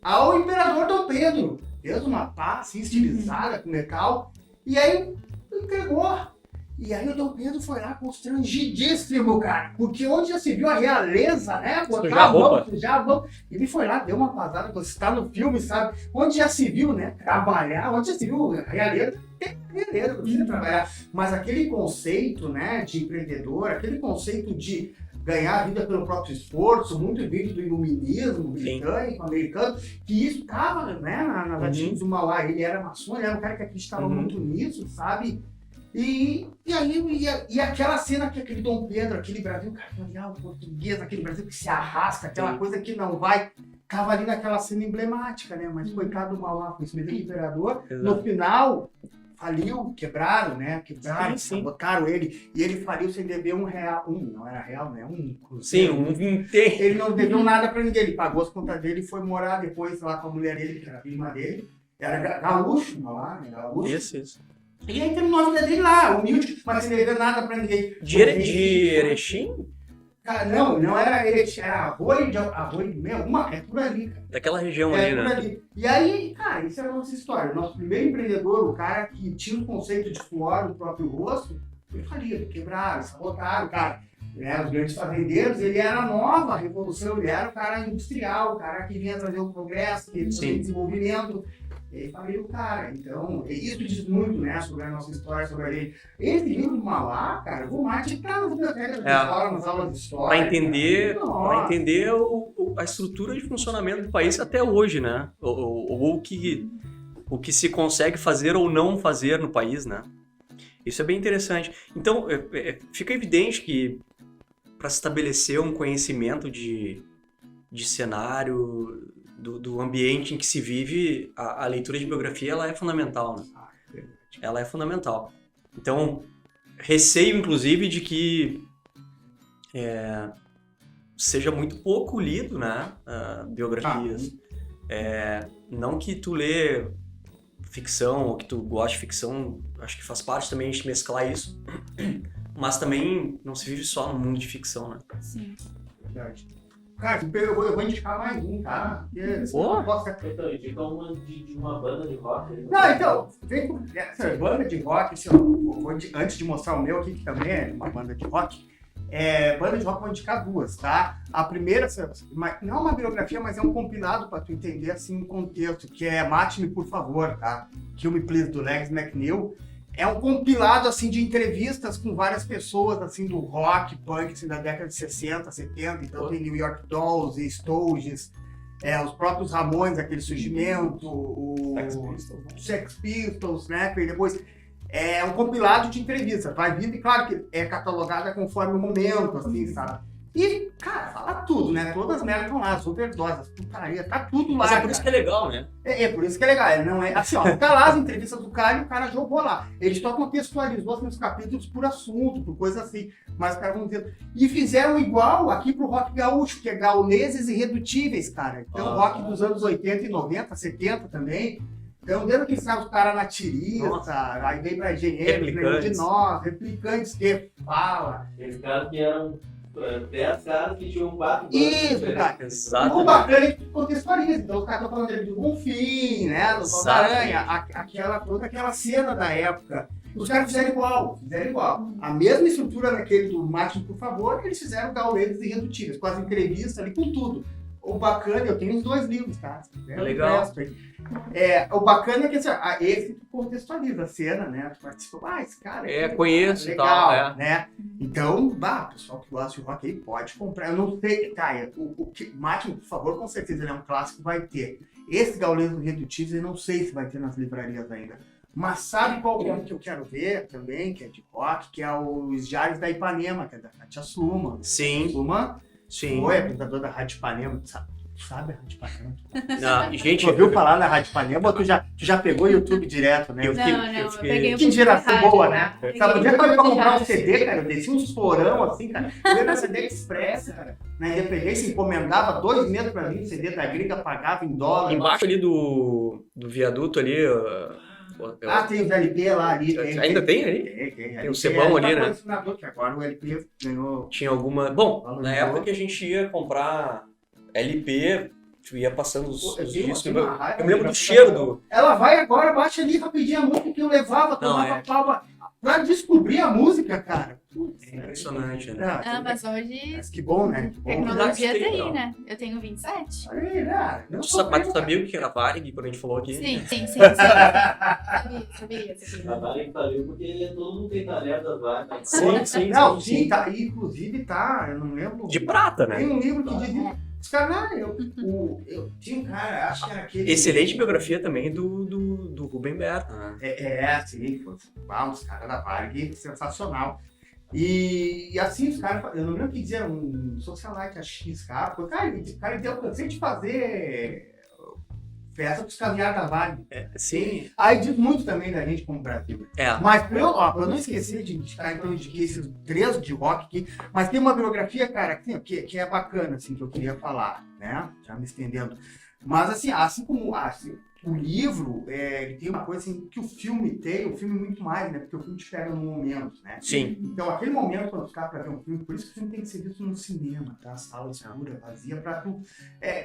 ao imperador Dom Pedro. Fez uma pá assim, estilizada, com metal, e aí entregou. E aí o Dom Pedro foi lá constrangidíssimo, cara. Porque onde já se viu a realeza, né? Sujar a mão. Ele foi lá, deu uma pasada, você está no filme, sabe? Onde já se viu, né? Trabalhar, onde já se viu a realeza, tem realeza, não precisa trabalhar. Mas aquele conceito, né, de empreendedor, aquele conceito de ganhar a vida pelo próprio esforço, muito vindo do iluminismo britânico, americano, que isso estava, né, nas atitudes do Mauá. Ele era maçom, ele era um cara que acreditava muito nisso, sabe? E aquela cena que aquele Dom Pedro, aquele Brasil cartorial português, aquele Brasil que se arrasta, aquela coisa que não vai, tava ali naquela cena emblemática, né? Mas coitado do Mauá, com esse mesmo imperador, no final faliu, quebraram, né? Botaram ele, e ele faliu sem dever R$1, não era real, né? Um cruzeiro. Ele não deveu nada pra ninguém, ele pagou as contas dele e foi morar depois lá com a mulher dele, que era a prima dele, era gaúcho, Mauá, né? Gaúcho. Isso. E aí terminou a vida dele lá, humilde, mas sem dever nada pra ninguém. De Erechim? Cara, não era Erechim, era Arroio, é por ali, cara. Daquela região ali, né? Ali. E aí, cara, isso é a nossa história. O nosso primeiro empreendedor, o cara que tinha o conceito de suor no próprio rosto, foi falido, quebraram, sabotaram, cara. Os grandes fazendeiros, ele era a nova revolução, ele era o cara industrial, o cara que vinha trazer o progresso, que tinha desenvolvimento. Ele faliu o cara. Então, isso diz muito, né, sobre a nossa história, sobre a lei. Esse livro do Mauá, cara, o Mate tá nas bibliotecas de história, nas aulas de história. Para entender a estrutura de funcionamento do país até hoje, né? O que se consegue fazer ou não fazer no país, né? Isso é bem interessante. Então, fica evidente que para se estabelecer um conhecimento de cenário, do ambiente em que se vive, a leitura de biografia ela é fundamental, né? Ela é fundamental. Então, receio, inclusive, de que seja muito pouco lido, né? Biografias. Não que tu lê ficção ou que tu goste de ficção, acho que faz parte também a gente mesclar isso, mas também não se vive só no mundo de ficção, né? Sim. Verdade. Cara, eu vou indicar mais um, tá? Então, indica uma de uma banda de rock. Não, então, vem com essa banda de rock, antes de mostrar o meu aqui, que também é uma banda de rock, banda de rock vou indicar duas, tá? A primeira, não é uma biografia, mas é um compilado pra tu entender, assim, um contexto, que é Mate-me, por favor, tá? Kill Me Please, do Legs McNeil. É um compilado, assim, de entrevistas com várias pessoas, assim, do rock, punk, assim, da década de 60, 70. Então tem New York Dolls, Stooges, os próprios Ramones, aquele surgimento, o Sex Pistols, né? E depois é um compilado de entrevistas. Vai vindo, e claro que é catalogada conforme o momento, assim, sabe? E, cara, fala tudo, né? Todas as merdas estão lá, as overdoses, as putaria, tá tudo lá. Mas é por isso que é legal, né? Por isso que é legal. Não é assim, ó, tá lá as entrevistas do cara e o cara jogou lá. Eles só contextualizou assim, os capítulos por assunto, por coisa assim. Mas os caras vão dizer. E fizeram igual aqui pro rock gaúcho, que é Gauleses Irredutíveis, cara. Então, rock dos anos 80 e 90, 70 também. Então, dentro que sai os caras na tirista, aí vem pra engenheiros, de nós, replicantes que fala. Eles caras que eram 10 caras que tinham 4 Isso, cara. Exato. O bacana é que contextualiza. Então, os caras estão falando do Bonfim, né? Do Sol da Aranha, toda aquela cena da época. Os caras fizeram igual. A mesma estrutura naquele do Mate, por favor, eles fizeram Gauleses Irredutíveis, com as entrevistas ali, com tudo. O bacana, eu tenho os 2 livros, tá? Legal. O bacana é que esse tu contextualiza a cena, né? Tu participa, esse cara. Conheço e legal, tal, né? Então, pessoal que gosta de rock aí pode comprar. Eu não sei, tá? O Mate, por favor, com certeza ele é um clássico, vai ter. Esse Gauleses Irredutíveis, eu não sei se vai ter nas livrarias ainda. Mas sabe qual que eu quero ver também, que é de rock, que é os Diários da Ipanema, que é da Katia Suma. Sim. Sim. Foi apresentador da Rádio Ipanema, sabe a Rádio Ipanema? Não, gente, tu ouviu falar na Rádio Ipanema ou tu já pegou o YouTube direto, né? Eu peguei que geração boa, né? Peguei Sabe, onde é que eu ia pra comprar um CD, cara? Eu descia uns porão assim, cara. Eu ia na CD Express, cara. Na Independência, encomendava 2 meses pra mim, CD da gringa, pagava em dólar. Embaixo ali do viaduto ali... tem os LP lá ali. Ainda tem ali? Tem o Sebão ali, né? Que agora o LP ganhou... Tinha alguma... Bom, na época que a gente ia comprar LP, tu ia passando os Pô, eu discos. tenho uma raiva Eu me lembro de do cheiro gravador. do... Ela vai agora, baixa ali rapidinho a música que eu levava, tomava palma pra descobrir a música, cara. Putz, É impressionante, né? Mas hoje Mas que bom, né? Que bom. tecnologia Não, tá aí, não. né? Eu tenho 27. Olha aí, né? Não Tu sou mas tu velho, sabia o que era Varig quando a gente falou aqui? Sim. Sabia. A Varig faliu porque todo mundo tem tarefa das Varig. Sim. Não, sim, tá. Inclusive tá, eu não lembro. De prata, né? Tem um livro que dizia. Os caras, eu tinha um cara, acho que era aquele. Excelente biografia também do Rubem Berta, né? Sim, pô, os caras da Varg, sensacional. E assim, os caras, eu não lembro o que dizia, um socialite, acho que esse cara, eu cansei de fazer festa com os caminhados da Varg. Sim. Aí diz muito também da gente como Brasil. Mas pra eu não esquecer de indicar, então, de esses 3 de rock aqui, mas tem uma biografia, cara, que é bacana, assim, que eu queria falar, né? Já me estendendo. Mas assim como o livro, ele tem uma coisa assim, que o filme muito mais, né? Porque o filme te pega no momento, né? Sim. Então, aquele momento quando tu tá pra ver um filme, por isso que o filme tem que ser visto no cinema, tá? Sala escura, vazia, pra tu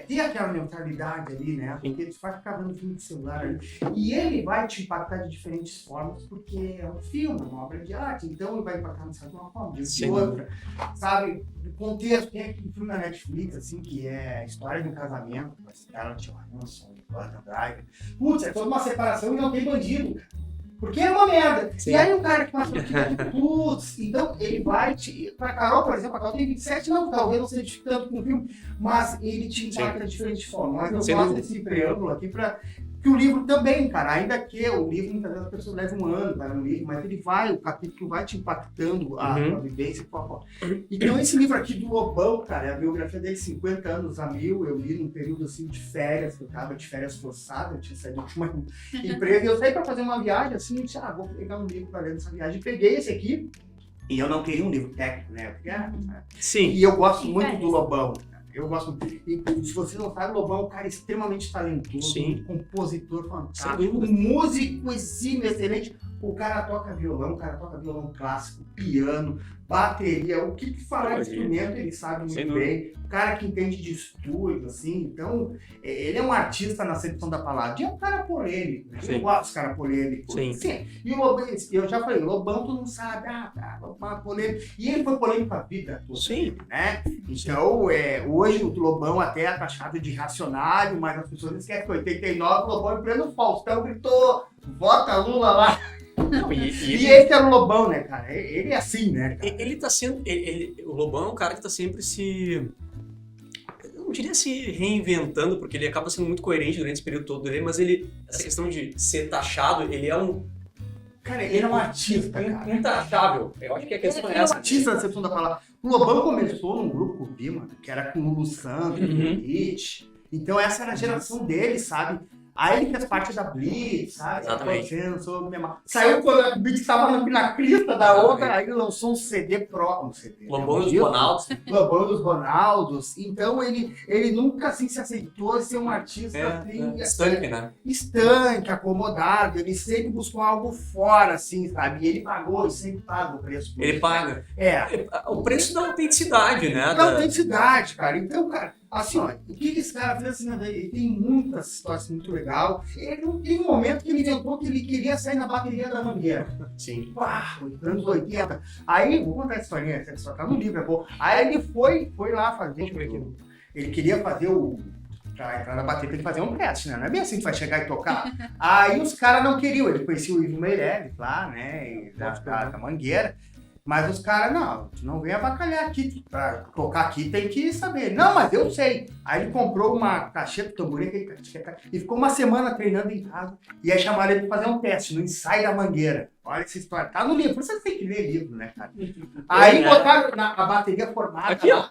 ter aquela mentalidade ali, né? Porque tu vai ficar vendo filme de celular ali. E ele vai te impactar de diferentes formas, porque é um filme, uma obra de arte, então ele vai impactar de uma forma, de outra, sabe? Do contexto, tem aquele filme na Netflix, assim, que é a história de um casamento, com a Scarlett Johansson, Gordon Driver. Putz, é toda uma separação e não tem bandido, cara. Porque é uma merda. Sim. E aí o cara que passa aqui, putz, então ele vai te... Pra Carol, por exemplo, a Carol tem 27, não, talvez não seja tanto com o filme, mas ele te impacta de diferente forma. Mas eu Sem gosto dúvida. desse preâmbulo aqui pra... Que o livro também, cara, ainda que o livro, muitas vezes a pessoa leva um ano para ler um livro, mas o capítulo vai te impactando a vivência. Então esse livro aqui do Lobão, cara, é a biografia dele, 50 anos a 1000, eu li num período assim de férias, que eu tava de férias forçadas, eu tinha saído de uma empresa, e eu saí para fazer uma viagem, assim, e disse, vou pegar um livro para ler nessa viagem. Peguei esse aqui, e eu não queria um livro técnico, né? Porque, Sim. e eu gosto muito do Lobão. Eu gosto. E se você não sabe, o Lobão é um cara extremamente talentoso, Sim. um compositor fantástico, um músico exímio, excelente. O cara toca violão clássico, piano, bateria, o que falar de instrumento ele sabe muito bem. O cara que entende de estúdio, assim, então ele é um artista na acepção da palavra. E é um cara polêmico, né? Eu gosto dos caras polêmicos. Sim. E o Lobão, eu já falei, o Lobão tu não sabe, Lobão é polêmico. E ele foi polêmico a vida toda. Sim. Né? Então, hoje o Lobão até é taxado de reacionário, mas as pessoas esquecem que em 89 o Lobão, em pleno Faustão, gritou, vota Lula lá. Não, e esse era o Lobão, né, cara? Ele é assim, né, cara? Ele tá sendo... o Lobão é um cara que tá sempre se... Eu não diria se reinventando, porque ele acaba sendo muito coerente durante esse período todo dele, mas essa questão de ser taxado, ele é um... Cara, ele é um artista, cara. Intaxável. Eu acho que a questão Ele é um artista na acepção da palavra. O Lobão começou num grupo com o Bima, que era com o Lulu Santos, o Hit. Então essa era a geração dele, sabe? Aí ele fez parte da Blitz, sabe? Exatamente. Saiu quando a Blitz estava na crista da onda, aí ele lançou um CD próprio. Lobão dos Ronaldos. Lobão dos Ronaldos. Então ele nunca assim se aceitou ser um artista Estanque, né? Estanque, acomodado. Ele sempre buscou algo fora, assim, sabe? E ele sempre paga o preço. Ele paga. O preço da autenticidade, né? Da autenticidade, cara. Então, cara, assim, ó, o que esse cara fez assim, ele tem muitas situações muito legais. Ele não tem um momento que ele inventou que ele queria sair na bateria da Mangueira. Sim. Anos 80. Aí, vou contar essa historinha, essa só tá no livro, é bom. Aí ele foi lá fazer. Ele queria fazer pra entrar na bateria, tem que fazer um teste, né? Não é bem assim que vai chegar e tocar. Aí os caras não queriam. Ele conhecia o Ivo Meirelles lá, né? Da Mangueira. Mas os caras, não vem avacalhar aqui, pra tocar aqui tem que saber. Não, mas eu sei. Aí ele comprou uma cacheta, tamborim, e ficou uma semana treinando em casa. E aí chamaram ele pra fazer um teste no ensaio da Mangueira. Olha essa história, tá no livro, por isso você tem que ler livro, né, cara? Aí botaram a bateria formada. Aqui, ó.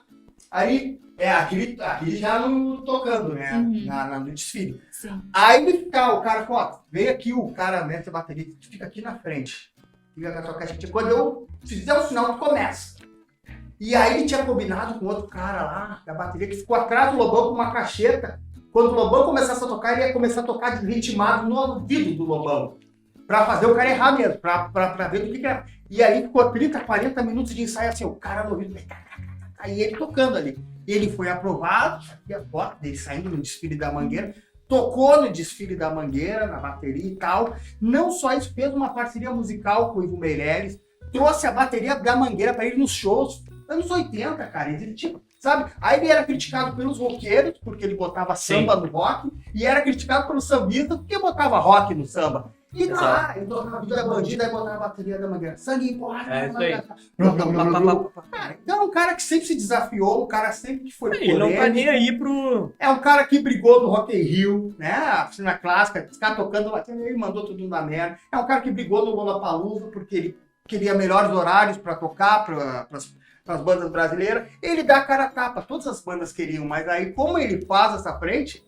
Aí, aquele já não tocando, né, no desfile. Sim. Aí o cara falou, veio aqui o cara, mestre da bateria, fica aqui na frente. Fica com a tua caixinha. Quando eu fizer o final, tu começa. E aí ele tinha combinado com outro cara lá, da bateria, que ficou atrás do Lobão com uma cacheta. Quando o Lobão começasse a tocar, ele ia começar a tocar ritmado no ouvido do Lobão. Pra fazer o cara errar mesmo, pra ver do que era. E aí ficou 30, 40 minutos de ensaio assim, o cara no ouvido, aí ele tocando ali. Ele foi aprovado, aqui a foto dele saindo no desfile da Mangueira, tocou no desfile da Mangueira, na bateria e tal. Não só isso, fez uma parceria musical com o Ivo Meirelles, trouxe a bateria da Mangueira para ir nos shows, anos 80, cara. Ele tinha, sabe? Aí ele era criticado pelos roqueiros, porque ele botava samba no rock, e era criticado pelos sambistas, porque botava rock no samba. E lá, ele tocava Vida Bandida e botava a bateria da Mangueira. Sangue importa. Isso aí. Então é um cara que sempre se desafiou, um cara sempre que foi Ele não tá nem aí pro... É um cara que brigou no Rock in Rio, né? A oficina clássica, os caras tocando lá, ele mandou tudo na merda. É um cara que brigou no Lollapalooza porque ele queria melhores horários para tocar para as bandas brasileiras. Ele dá a cara a tapa, todas as bandas queriam, mas aí como ele faz essa frente,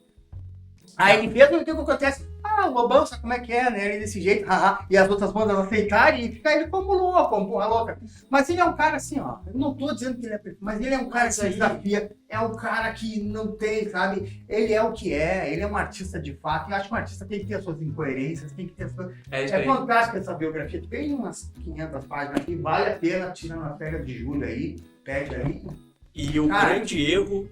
aí ele fez, o que acontece? O Lobão, sabe como é que é, né? Ele desse jeito, e as outras bandas aceitarem e fica ele como louco, como porra louca. Mas ele é um cara assim, ó, eu não tô dizendo que ele é perfeito, mas ele é um cara que se desafia, é um cara que não tem, sabe? Ele é o que é, ele é um artista de fato, e eu acho que um artista tem que ter as suas incoerências, tem que ter as suas... É fantástica essa biografia, tem umas 500 páginas aqui, vale a pena, tirando a férias de julho aí, pede aí. E o grande erro,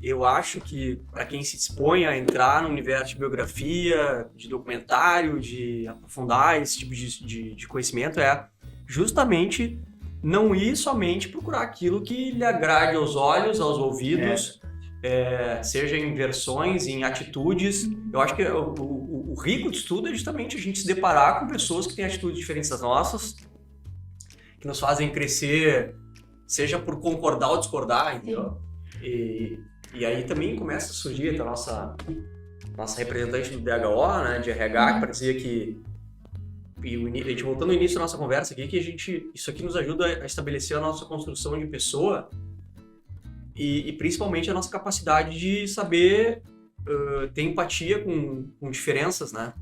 eu acho que para quem se dispõe a entrar no universo de biografia, de documentário, de aprofundar esse tipo de conhecimento é justamente não ir somente procurar aquilo que lhe agrade aos olhos, aos ouvidos, seja em versões, em atitudes. Eu acho que o rico de tudo é justamente a gente se deparar com pessoas que têm atitudes diferentes das nossas, que nos fazem crescer, seja por concordar ou discordar, entendeu? E aí também começa a surgir a nossa representante do DHO, né, de RH, que dizia que, a gente voltando no início da nossa conversa aqui, que isso aqui nos ajuda a estabelecer a nossa construção de pessoa e principalmente a nossa capacidade de saber ter empatia com diferenças, né?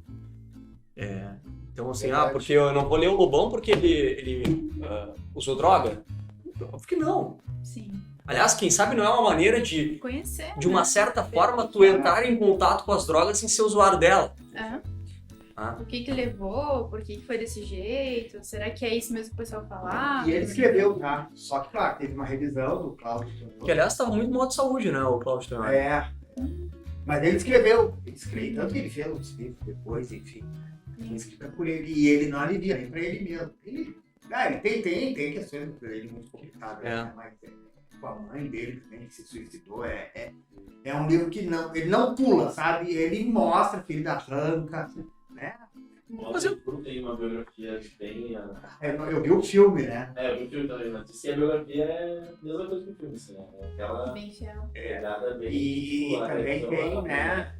Então assim, porque eu não vou ler o Lobão porque ele usou droga? Óbvio que não. Sim. Aliás, quem sabe não é uma maneira de Conhecer, de uma certa forma, tu entrar em contato com as drogas sem ser usuário dela. Por que levou? Por que foi desse jeito? Será que é isso mesmo que o pessoal falava? E ele escreveu, tá? Só que, claro, teve uma revisão do Cláudio Tonholi. Que, aliás, estava muito mal de saúde, né, o Cláudio Tonholi. Mas ele escreveu. Tanto que ele fez uns livros depois, enfim. Escrita por ele. E ele não alivia nem pra ele mesmo. Ele tem questões pra ele muito complicadas, né? Mas com a mãe dele também, que se suicidou, é um livro que ele não pula, sabe? Ele mostra que ele arranca, né? Mas eu tem uma biografia bem... Eu vi o filme, né? Eu vi o filme também, mas disse que a biografia é a mesma coisa que o filme, assim, né? Aquela bem fiel. pegada bem... E também tem, né?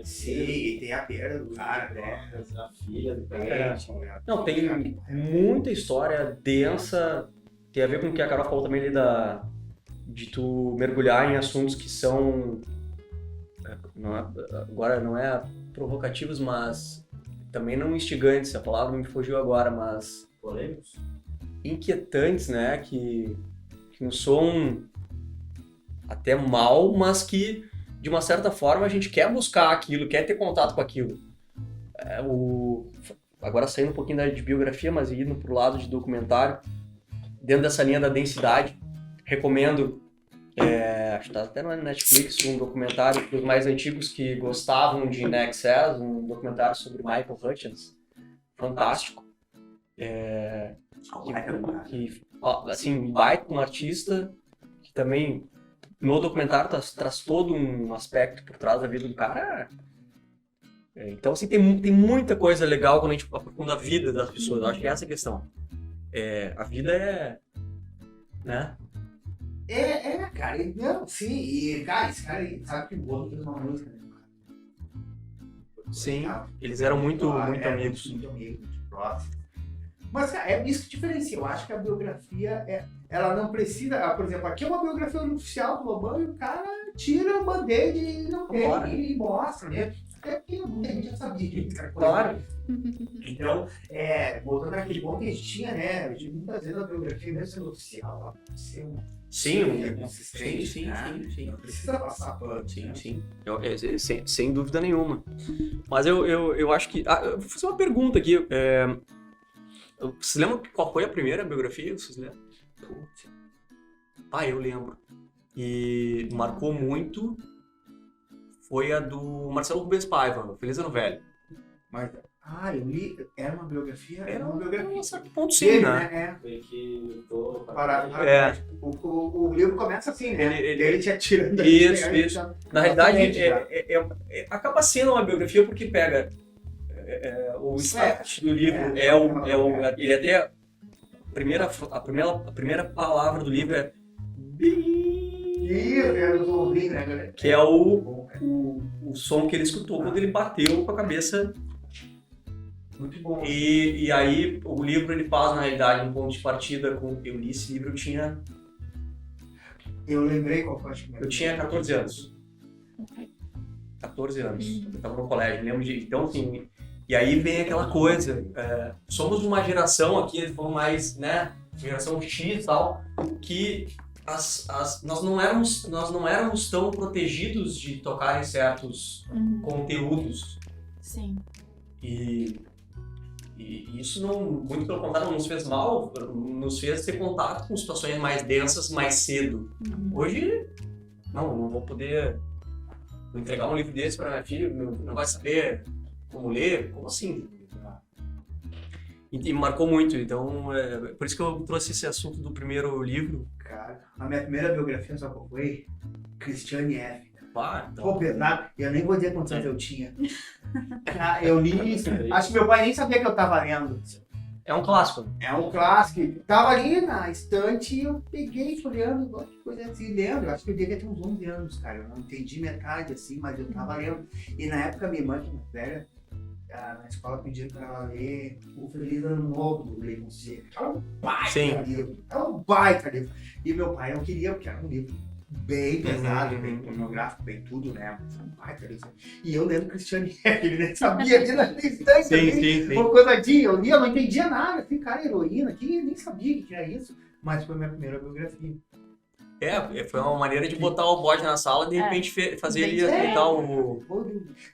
Sim, tem a perda do cara, né? A filha do cara. Não, tem muita história densa, tem a ver com o que a Carol falou também ali de tu mergulhar em assuntos que são, agora não é provocativos, mas também não instigantes, a palavra me fugiu agora, mas polêmicos, inquietantes, né, que nos soam até mal, mas que de uma certa forma a gente quer buscar aquilo, quer ter contato com aquilo. Agora saindo um pouquinho de biografia, mas indo pro lado de documentário, dentro dessa linha da densidade, recomendo, acho que tá até na Netflix, um documentário para os mais antigos que gostavam de In Excess, um documentário sobre Michael Hutchence, fantástico. Assim, baita um artista, que também no documentário traz todo um aspecto por trás da vida do cara. Então, assim, tem muita coisa legal quando a gente aprofunda a vida das pessoas. Eu acho que é essa a questão. A vida né? Cara, não, sim, e cara, esse cara sabe que o Bono fez uma música, né, cara? Sim, eles eram muito amigos. Muito amigos, muito próximos. Mas, cara, é isso que diferencia. Eu acho que a biografia, ela não precisa, por exemplo, aqui é uma biografia oficial do Lobão e o cara tira o band-aid e não tem, e mostra, né? Até porque muita gente já sabia. Claro. Então, voltando àquele ponto que a gente tinha, né? Eu digo muitas vezes a biografia, mesmo sendo oficial, ela pode ser consistente. Sim. Não precisa passar pano. Sim. Sem dúvida nenhuma. Mas eu acho que... eu vou fazer uma pergunta aqui. Vocês lembram qual foi a primeira biografia? Vocês lembram? Eu lembro. e marcou muito foi a do Marcelo Rubens Paiva, Feliz Ano Velho. Mas, eu li, era uma biografia? Era uma biografia. um certo ponto sim, Dele, né? Foi que tô O livro começa assim, né? Ele te atirando. Isso. Na realidade, acaba sendo uma biografia porque pega o start do livro, ele até a primeira palavra do livro é que é o som que ele escutou quando ele bateu com a cabeça. Muito bom. E aí o livro ele faz na realidade um ponto de partida com eu li esse livro, Eu lembrei qual foi eu tinha 14 anos. 14 anos. Eu tava no colégio, lembro de. Então, assim. E aí vem aquela coisa. Somos uma geração aqui, eles falam mais, né? Geração X e tal, que nós não éramos tão protegidos de tocar em certos conteúdos. Sim. E isso não, muito pelo contrário, não nos fez mal, nos fez ter contato com situações mais densas mais cedo. Hoje, não vou poder entregar um livro desse para minha filha, não vai saber como ler, como assim? E me marcou muito, então por isso que eu trouxe esse assunto do primeiro livro. Cara, a minha primeira biografia, sabe qual foi? Christiane F. Então... Pô, pesado, eu nem vou dizer quantos anos eu tinha. Eu li isso, acho que meu pai nem sabia que eu tava lendo. É um clássico. É um clássico. Tava ali na estante e eu peguei folheando, coisa assim, lendo. Eu acho que eu devia ter uns 11 anos, cara. Eu não entendi metade, assim, mas eu tava lendo. E na época minha irmã, que é mais velha, na escola pediram pra ela ler o Feliz Ano Novo do Leigh Fonseca. É um baita livro. É um baita livro. E meu pai não queria, porque era um livro bem pesado, bem pornográfico, bem tudo, né? E eu lendo Christiane F, ele nem sabia ali na distância. Sim. Uma coisa de eu lia, eu não entendia nada. Assim, cara, heroína, que nem sabia o que era isso. Mas foi a minha primeira biografia. Foi uma maneira de botar o bode na sala e de repente fazer ele aceitar o...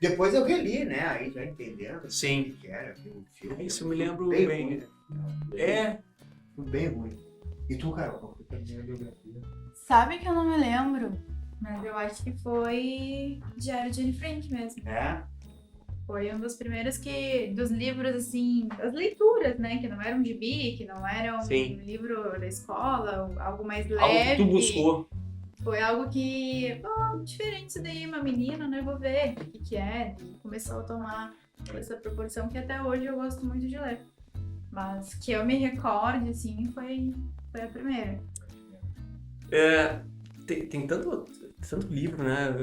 Depois eu reli, né? Aí já entendendo Sim. o que era, o filme. Isso eu me lembro bem. Foi bem ruim. E tu, Carol, qual foi a primeira biografia? Sabe que eu não me lembro, mas eu acho que foi Diário de Anne Frank mesmo. Foi um dos primeiros dos livros, assim, as leituras, né? Que não eram gibi, que não eram um livro da escola, algo mais leve. Algo que tu buscou. Foi algo que, diferente isso daí, uma menina, né? Vou ver o que é. E começou a tomar essa proporção que até hoje eu gosto muito de ler. Mas que eu me recorde, assim, foi a primeira. Tem tanto livro, né?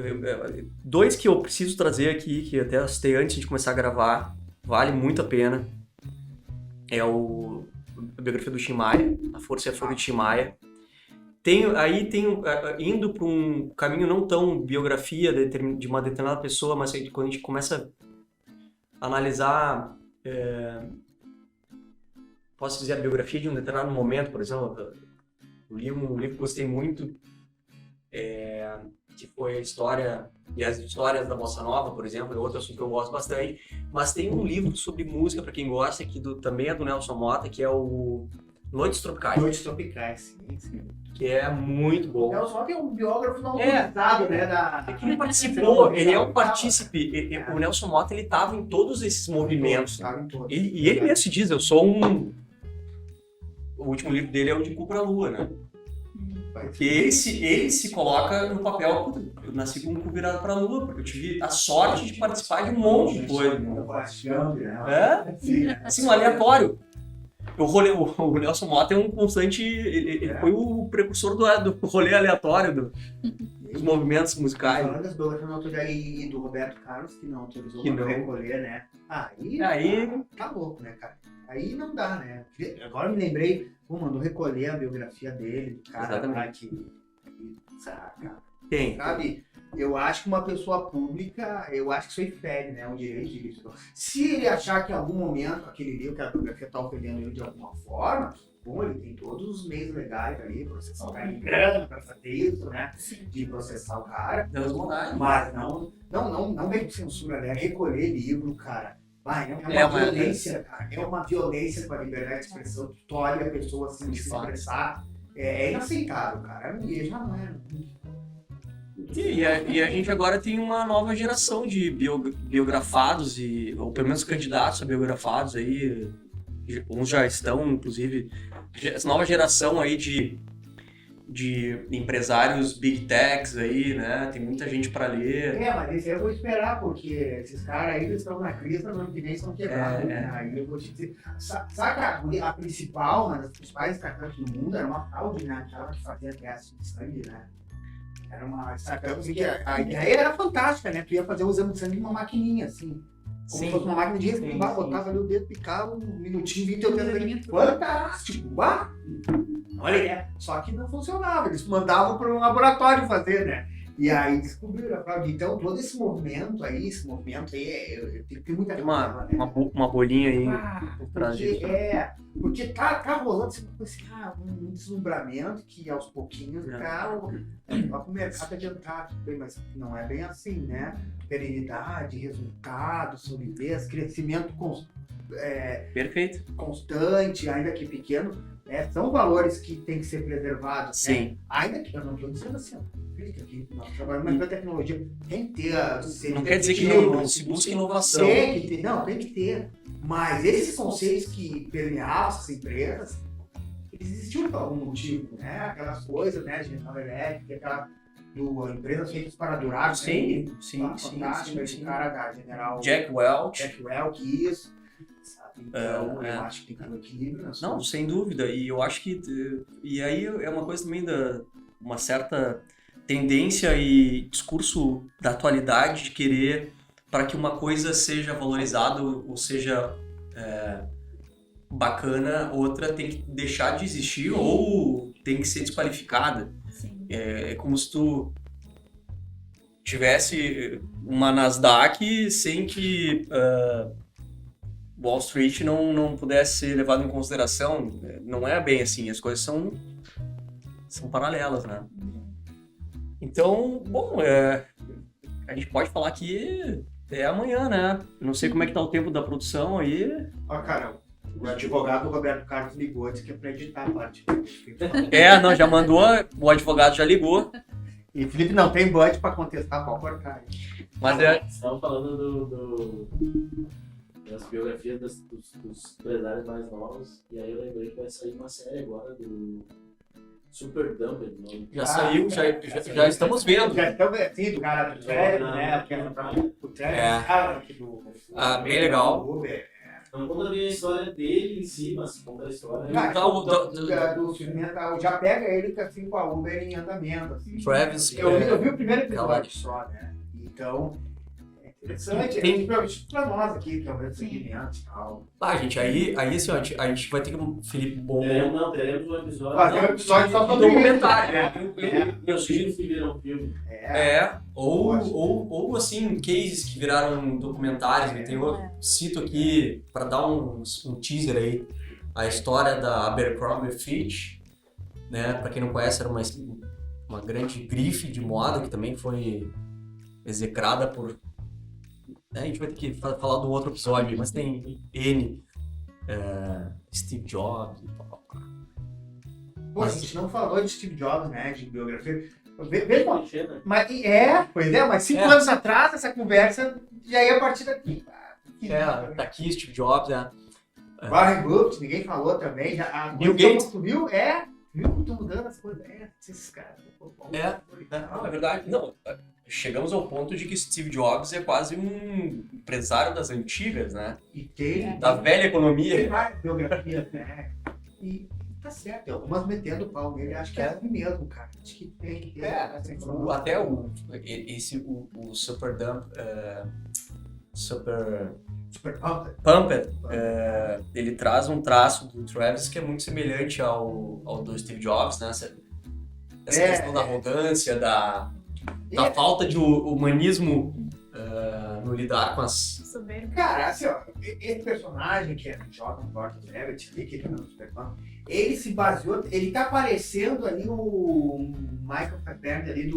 Dois que eu preciso trazer aqui, que até eu citei antes de começar a gravar, vale muito a pena. É a biografia do Tim Maia, A Força e a Fúria de Tim Maia. Indo para um caminho não tão biografia de uma determinada pessoa, mas quando a gente começa a analisar, posso dizer, a biografia de um determinado momento, por exemplo. Eu li um livro que gostei muito, que foi a história e as histórias da Bossa Nova, por exemplo, é outro assunto que eu gosto bastante. Mas tem um livro sobre música, para quem gosta, que também é do Nelson Motta, que é o Noites Tropicais. Noites Tropicais, sim. Que é muito bom. O Nelson Motta é um biógrafo não autorizado, né? Ele participou, ele é um partícipe. O Nelson Motta, ele estava em todos esses movimentos. E ele mesmo se diz, eu sou um... O último livro dele é o De Cu Pra Lua, né? Porque ele se coloca no papel, eu nasci com um cu virado pra lua, porque eu tive a sorte de participar de um monte de coisa. Assim, um aleatório. O Nelson Motta é um constante, ele foi o precursor do rolê aleatório dos movimentos musicais. Falando das biografias e do Roberto Carlos, que não autorizou pra recolher, né? Aí tá louco, né, cara? Aí não dá, né? Agora me lembrei, mandou recolher a biografia dele, do cara lá que saca. Tem. Sabe? Eu acho que uma pessoa pública, eu acho que isso aí fere, né? Um direito de isso. Se ele achar que em algum momento aquele livro, que a biografia tá ofendendo ele de alguma forma, bom, ele tem todos os meios legais ali, processar o cara em grana pra fazer isso, né? De processar o cara. Mas não vem com censura, né? Recolher livro, cara. É uma violência, cara. É uma violência com a liberdade de expressão. Tu olha a pessoa assim, de se expressar. é inaceitável, cara. E já não é. E a gente agora tem uma nova geração de biografados, ou pelo menos candidatos a biografados aí. Uns já estão, inclusive. Essa nova geração aí de empresários big techs aí, né? Tem muita gente para ler. Mas esse eu vou esperar, porque esses caras aí eles estão na crise, no ano que vem estão quebrados. Né? Aí eu vou te dizer. Sabe que a principal, uma das principais startups do mundo era uma fraude, né? Aquela que fazia teste de sangue, né? Era uma startup que a ideia era fantástica, né? Tu ia fazer o exame de sangue numa maquininha, assim. Como se fosse uma máquina de respirar, botava ali o dedo, picava, um minutinho, 20 eu fantástico! Olha, só que não funcionava, eles mandavam para um laboratório fazer, né? E aí descobriram a fraude. Então, todo esse movimento aí, tem muita coisa, né? Uma bolinha aí por trás disso. Porque tá rolando assim, um deslumbramento que aos pouquinhos vai pro mercado adiantar, mas não é bem assim, né? Perenidade, resultado, solidez, crescimento Perfeito. constante, ainda que pequeno, são valores que têm que ser preservados. Sim. Né? Ainda que eu não estou dizendo assim, aqui nós trabalhamos na tecnologia, tem que ter. Não quer dizer que não se busca inovação. Tem que ter. Mas esses conceitos que permeavam essas empresas, eles existiam por algum motivo, né? Aquelas coisas, né? General Electric, empresas feitas para durar. Sim. Fantástico, esse cara da General Jack Welch, isso. Então, eu acho que tem que ter um equilíbrio. Não, sem dúvida. E eu acho que. E aí é uma coisa também uma certa tendência e discurso da atualidade de querer para que uma coisa seja valorizada ou seja bacana, outra tem que deixar de existir ou tem que ser desqualificada. Sim. É como se tu tivesse uma Nasdaq sem que Wall Street não pudesse ser levado em consideração. Não é bem assim, as coisas são paralelas, né? Então, bom, a gente pode falar que é amanhã, né? Não sei como é que tá o tempo da produção aí. Ó, cara, o advogado Roberto Carlos ligou, disse que é pra editar a parte. Não, já mandou, o advogado já ligou. E Felipe não tem budget pra contestar qual porcaria. Mas Estamos falando das biografias dos empresários mais novos, e aí eu lembrei que vai sair uma série agora do Super Dumper. Já saiu, já estamos vendo. Já estamos assim, do cara do Trevor, né? O Trevor, bem legal. Não conta bem a história dele em si, mas conta a história. Do filme, já pega ele assim com a Uber em andamento. Assim. Travis. Eu vi o primeiro episódio só, né? Então, é interessante. Tem pra nós aqui, que é o meu segmento e tal. Gente, aí assim, ó, a gente vai ter que. Felipe, bom. Teremos um episódio. Fazer um episódio só sobre documentário, né? Eu sugiro que viram um filme. Ou assim, cases que viraram documentários. Eu cito aqui, para dar um teaser aí, a história da Abercrombie Fitch, né? Para quem não conhece, era uma grande grife de moda que também foi execrada por... A gente vai ter que falar do outro episódio, mas tem Steve Jobs e tal. Pô, a gente não falou de Steve Jobs, né? De biografia. Mas 5 anos atrás, essa conversa já ia partir daqui. Tá aqui Steve Jobs, Warren Buffett, ninguém falou também. Bill Gates. Tu viu? Viu? Tô mudando as coisas. Esses caras. Não, é verdade. Não, chegamos ao ponto de que Steve Jobs é quase um empresário das antigas, né? E tem... Da velha economia. Tem várias biografias, né? E tá certo, algumas metendo o pau nele. Acho que é assim mesmo, cara. Acho que tem que ter essa informação. Até o Super Pumped, ele traz um traço do Travis que é muito semelhante ao do Steve Jobs, né? Essa questão da arrogância, da falta de humanismo no lidar com as... Cara, assim, ó, esse personagem que é o Jordan Levitt, que ele no Superman, ele se baseou, ele tá parecendo ali o Michael Fassbender ali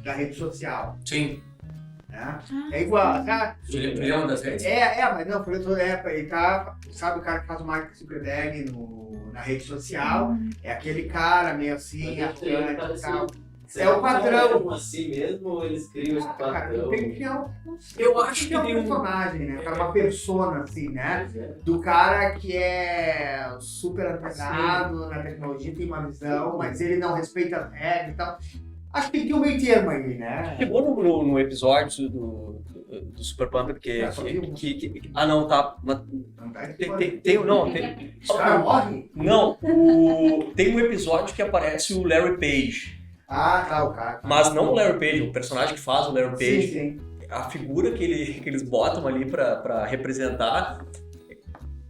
da rede social. Sim. Né? É igual, tá? Leão das redes? Mas não, ele tá, sabe o cara que faz o Michael Zuckerberg na rede social, é aquele cara meio assim, Mas ele arrogante e tal. Será o padrão. que assim mesmo ou eles criam esse Cara, padrão? tem que criar Eu acho que um tem um... personagem, né? Cara, uma persona, assim, né? Do cara que é super antenado na tecnologia, tem uma visão, mas ele não respeita as regras e tal. Acho que tem que ter um meio termo aí, né? Chegou no episódio do Super Pump ah, não, tá. Mas Não dá Os caras morrem? Não, tem um episódio que aparece o Larry Page. Ah, tá, o cara. Mas não o Larry Page, o personagem que faz o Larry Page. Sim, sim. A figura que eles botam ali pra representar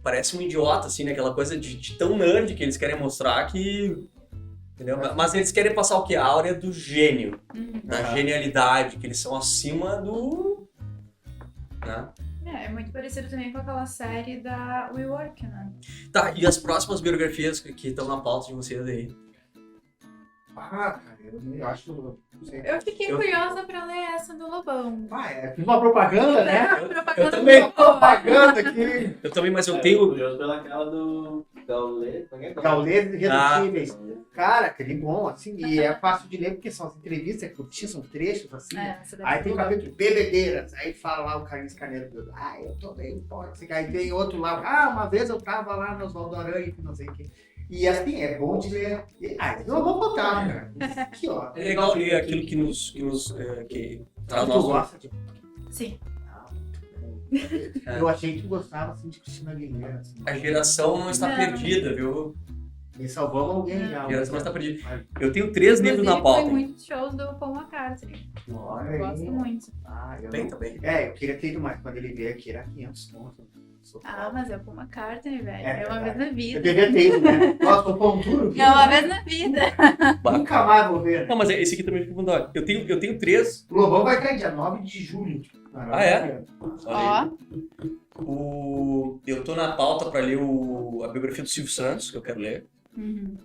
parece um idiota, assim, né? Aquela coisa de tão nerd que eles querem mostrar que... Entendeu? Mas eles querem passar o quê? A áurea do gênio, da genialidade, que eles são acima do... Né? É muito parecido também com aquela série da WeWork, né? Tá, e as próximas biografias que estão na pauta de vocês aí? Ah, cara, eu acho que não sei. Eu fiquei curiosa pra ler essa do Lobão. Fiz uma propaganda, né? Propaganda também. do Lobão. Propaganda aqui. Eu também, mas eu Eu tenho... curioso pelaquela do Gaulê. Gaules Irredutíveis. Cara, aquele bom, assim, e é fácil de ler porque são as entrevistas, é curtinho, são trechos, assim. Essa deve Aí ser tem o boa. capítulo Bebedeiras, aí fala lá o Carlinhos Carneiro, eu tô bem, pode. Aí tem outro lá, uma vez eu tava lá no Oswaldo Aranha, que não sei o quê. E assim, é bom de ler. Eu não vou botar, cara. Aqui, ó. É legal ler aquilo que que traz Tu nosso... gosta de... Sim. Eu achei que tu gostava, assim, de Cristina Aguilera, assim. A geração não está Não. perdida, viu? Me salvamos alguém já. A geração não está perdida. Eu tenho 3 livros na Inclusive, pauta. foi muitos shows do Paul McCartney. Olha Eu aí. gosto muito. Eu Bem, não- também. eu queria ter ido mais. Quando ele veio aqui era 500 conto. Ah, mas é o Paul McCartney, velho. É É uma vez verdade. na Eu vida. devia ter ido, né? Nossa, o pão duro. É uma vez na vida. Nunca mais vou ver. Não, mas esse aqui também fica com dó. Eu tenho 3. O Lobão vai cair dia 9 de julho. Ah, é? Ó. Eu tô na pauta pra ler a biografia do Silvio Santos, que eu quero ler. Uhum.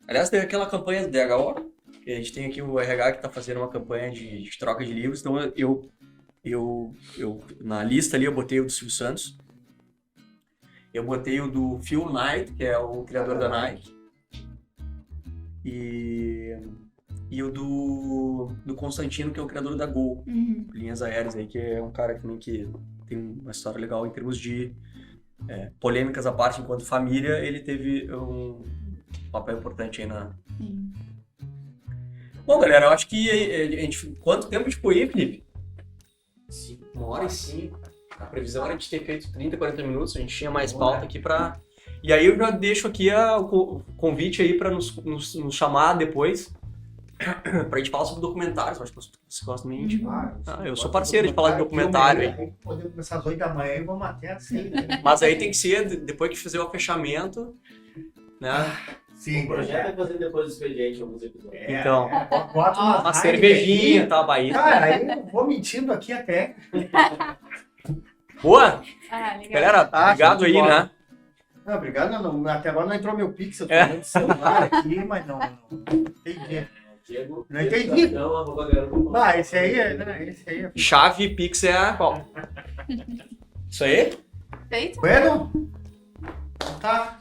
Aliás, tem aquela campanha do DHO, que a gente tem aqui o RH que tá fazendo uma campanha de troca de livros, então eu na lista ali eu botei o do Silvio Santos, eu botei o do Phil Knight, que é o criador da Nike, e o do Constantino, que é o criador da Gol, Uhum. linhas aéreas aí, que é um cara também que tem uma história legal em termos de polêmicas à parte, enquanto família, ele teve um papel importante aí na... Sim. Bom, galera, eu acho que a gente... Quanto tempo a gente foi aí, Felipe? 1h05. A previsão era de ter feito 30, 40 minutos, a gente tinha mais pauta aqui pra... E aí eu já deixo aqui o convite aí pra nos chamar depois pra gente falar sobre documentários. Eu acho que você gosta também. Eu sou parceiro de falar de documentário aí. Podemos começar às 8 da manhã e vamos até às 6. Né? Mas aí tem que ser, depois que fizer o fechamento, né? Sim. O projeto é fazer depois do expediente alguns episódios. Então, bota uma cervejinha, tá, Bahia. Cara, aí eu vou mentindo aqui até. Boa! Ah, legal. Galera, obrigado aí, bola. né? Não, obrigado. Não, até agora não entrou meu Pix. Eu tô olhando o celular aqui, mas não entendi. Diego, Não entendi. Diego.garoto.com. Esse aí é... Chave Pix é a qual? Isso aí? Feito? Bueno? Tá.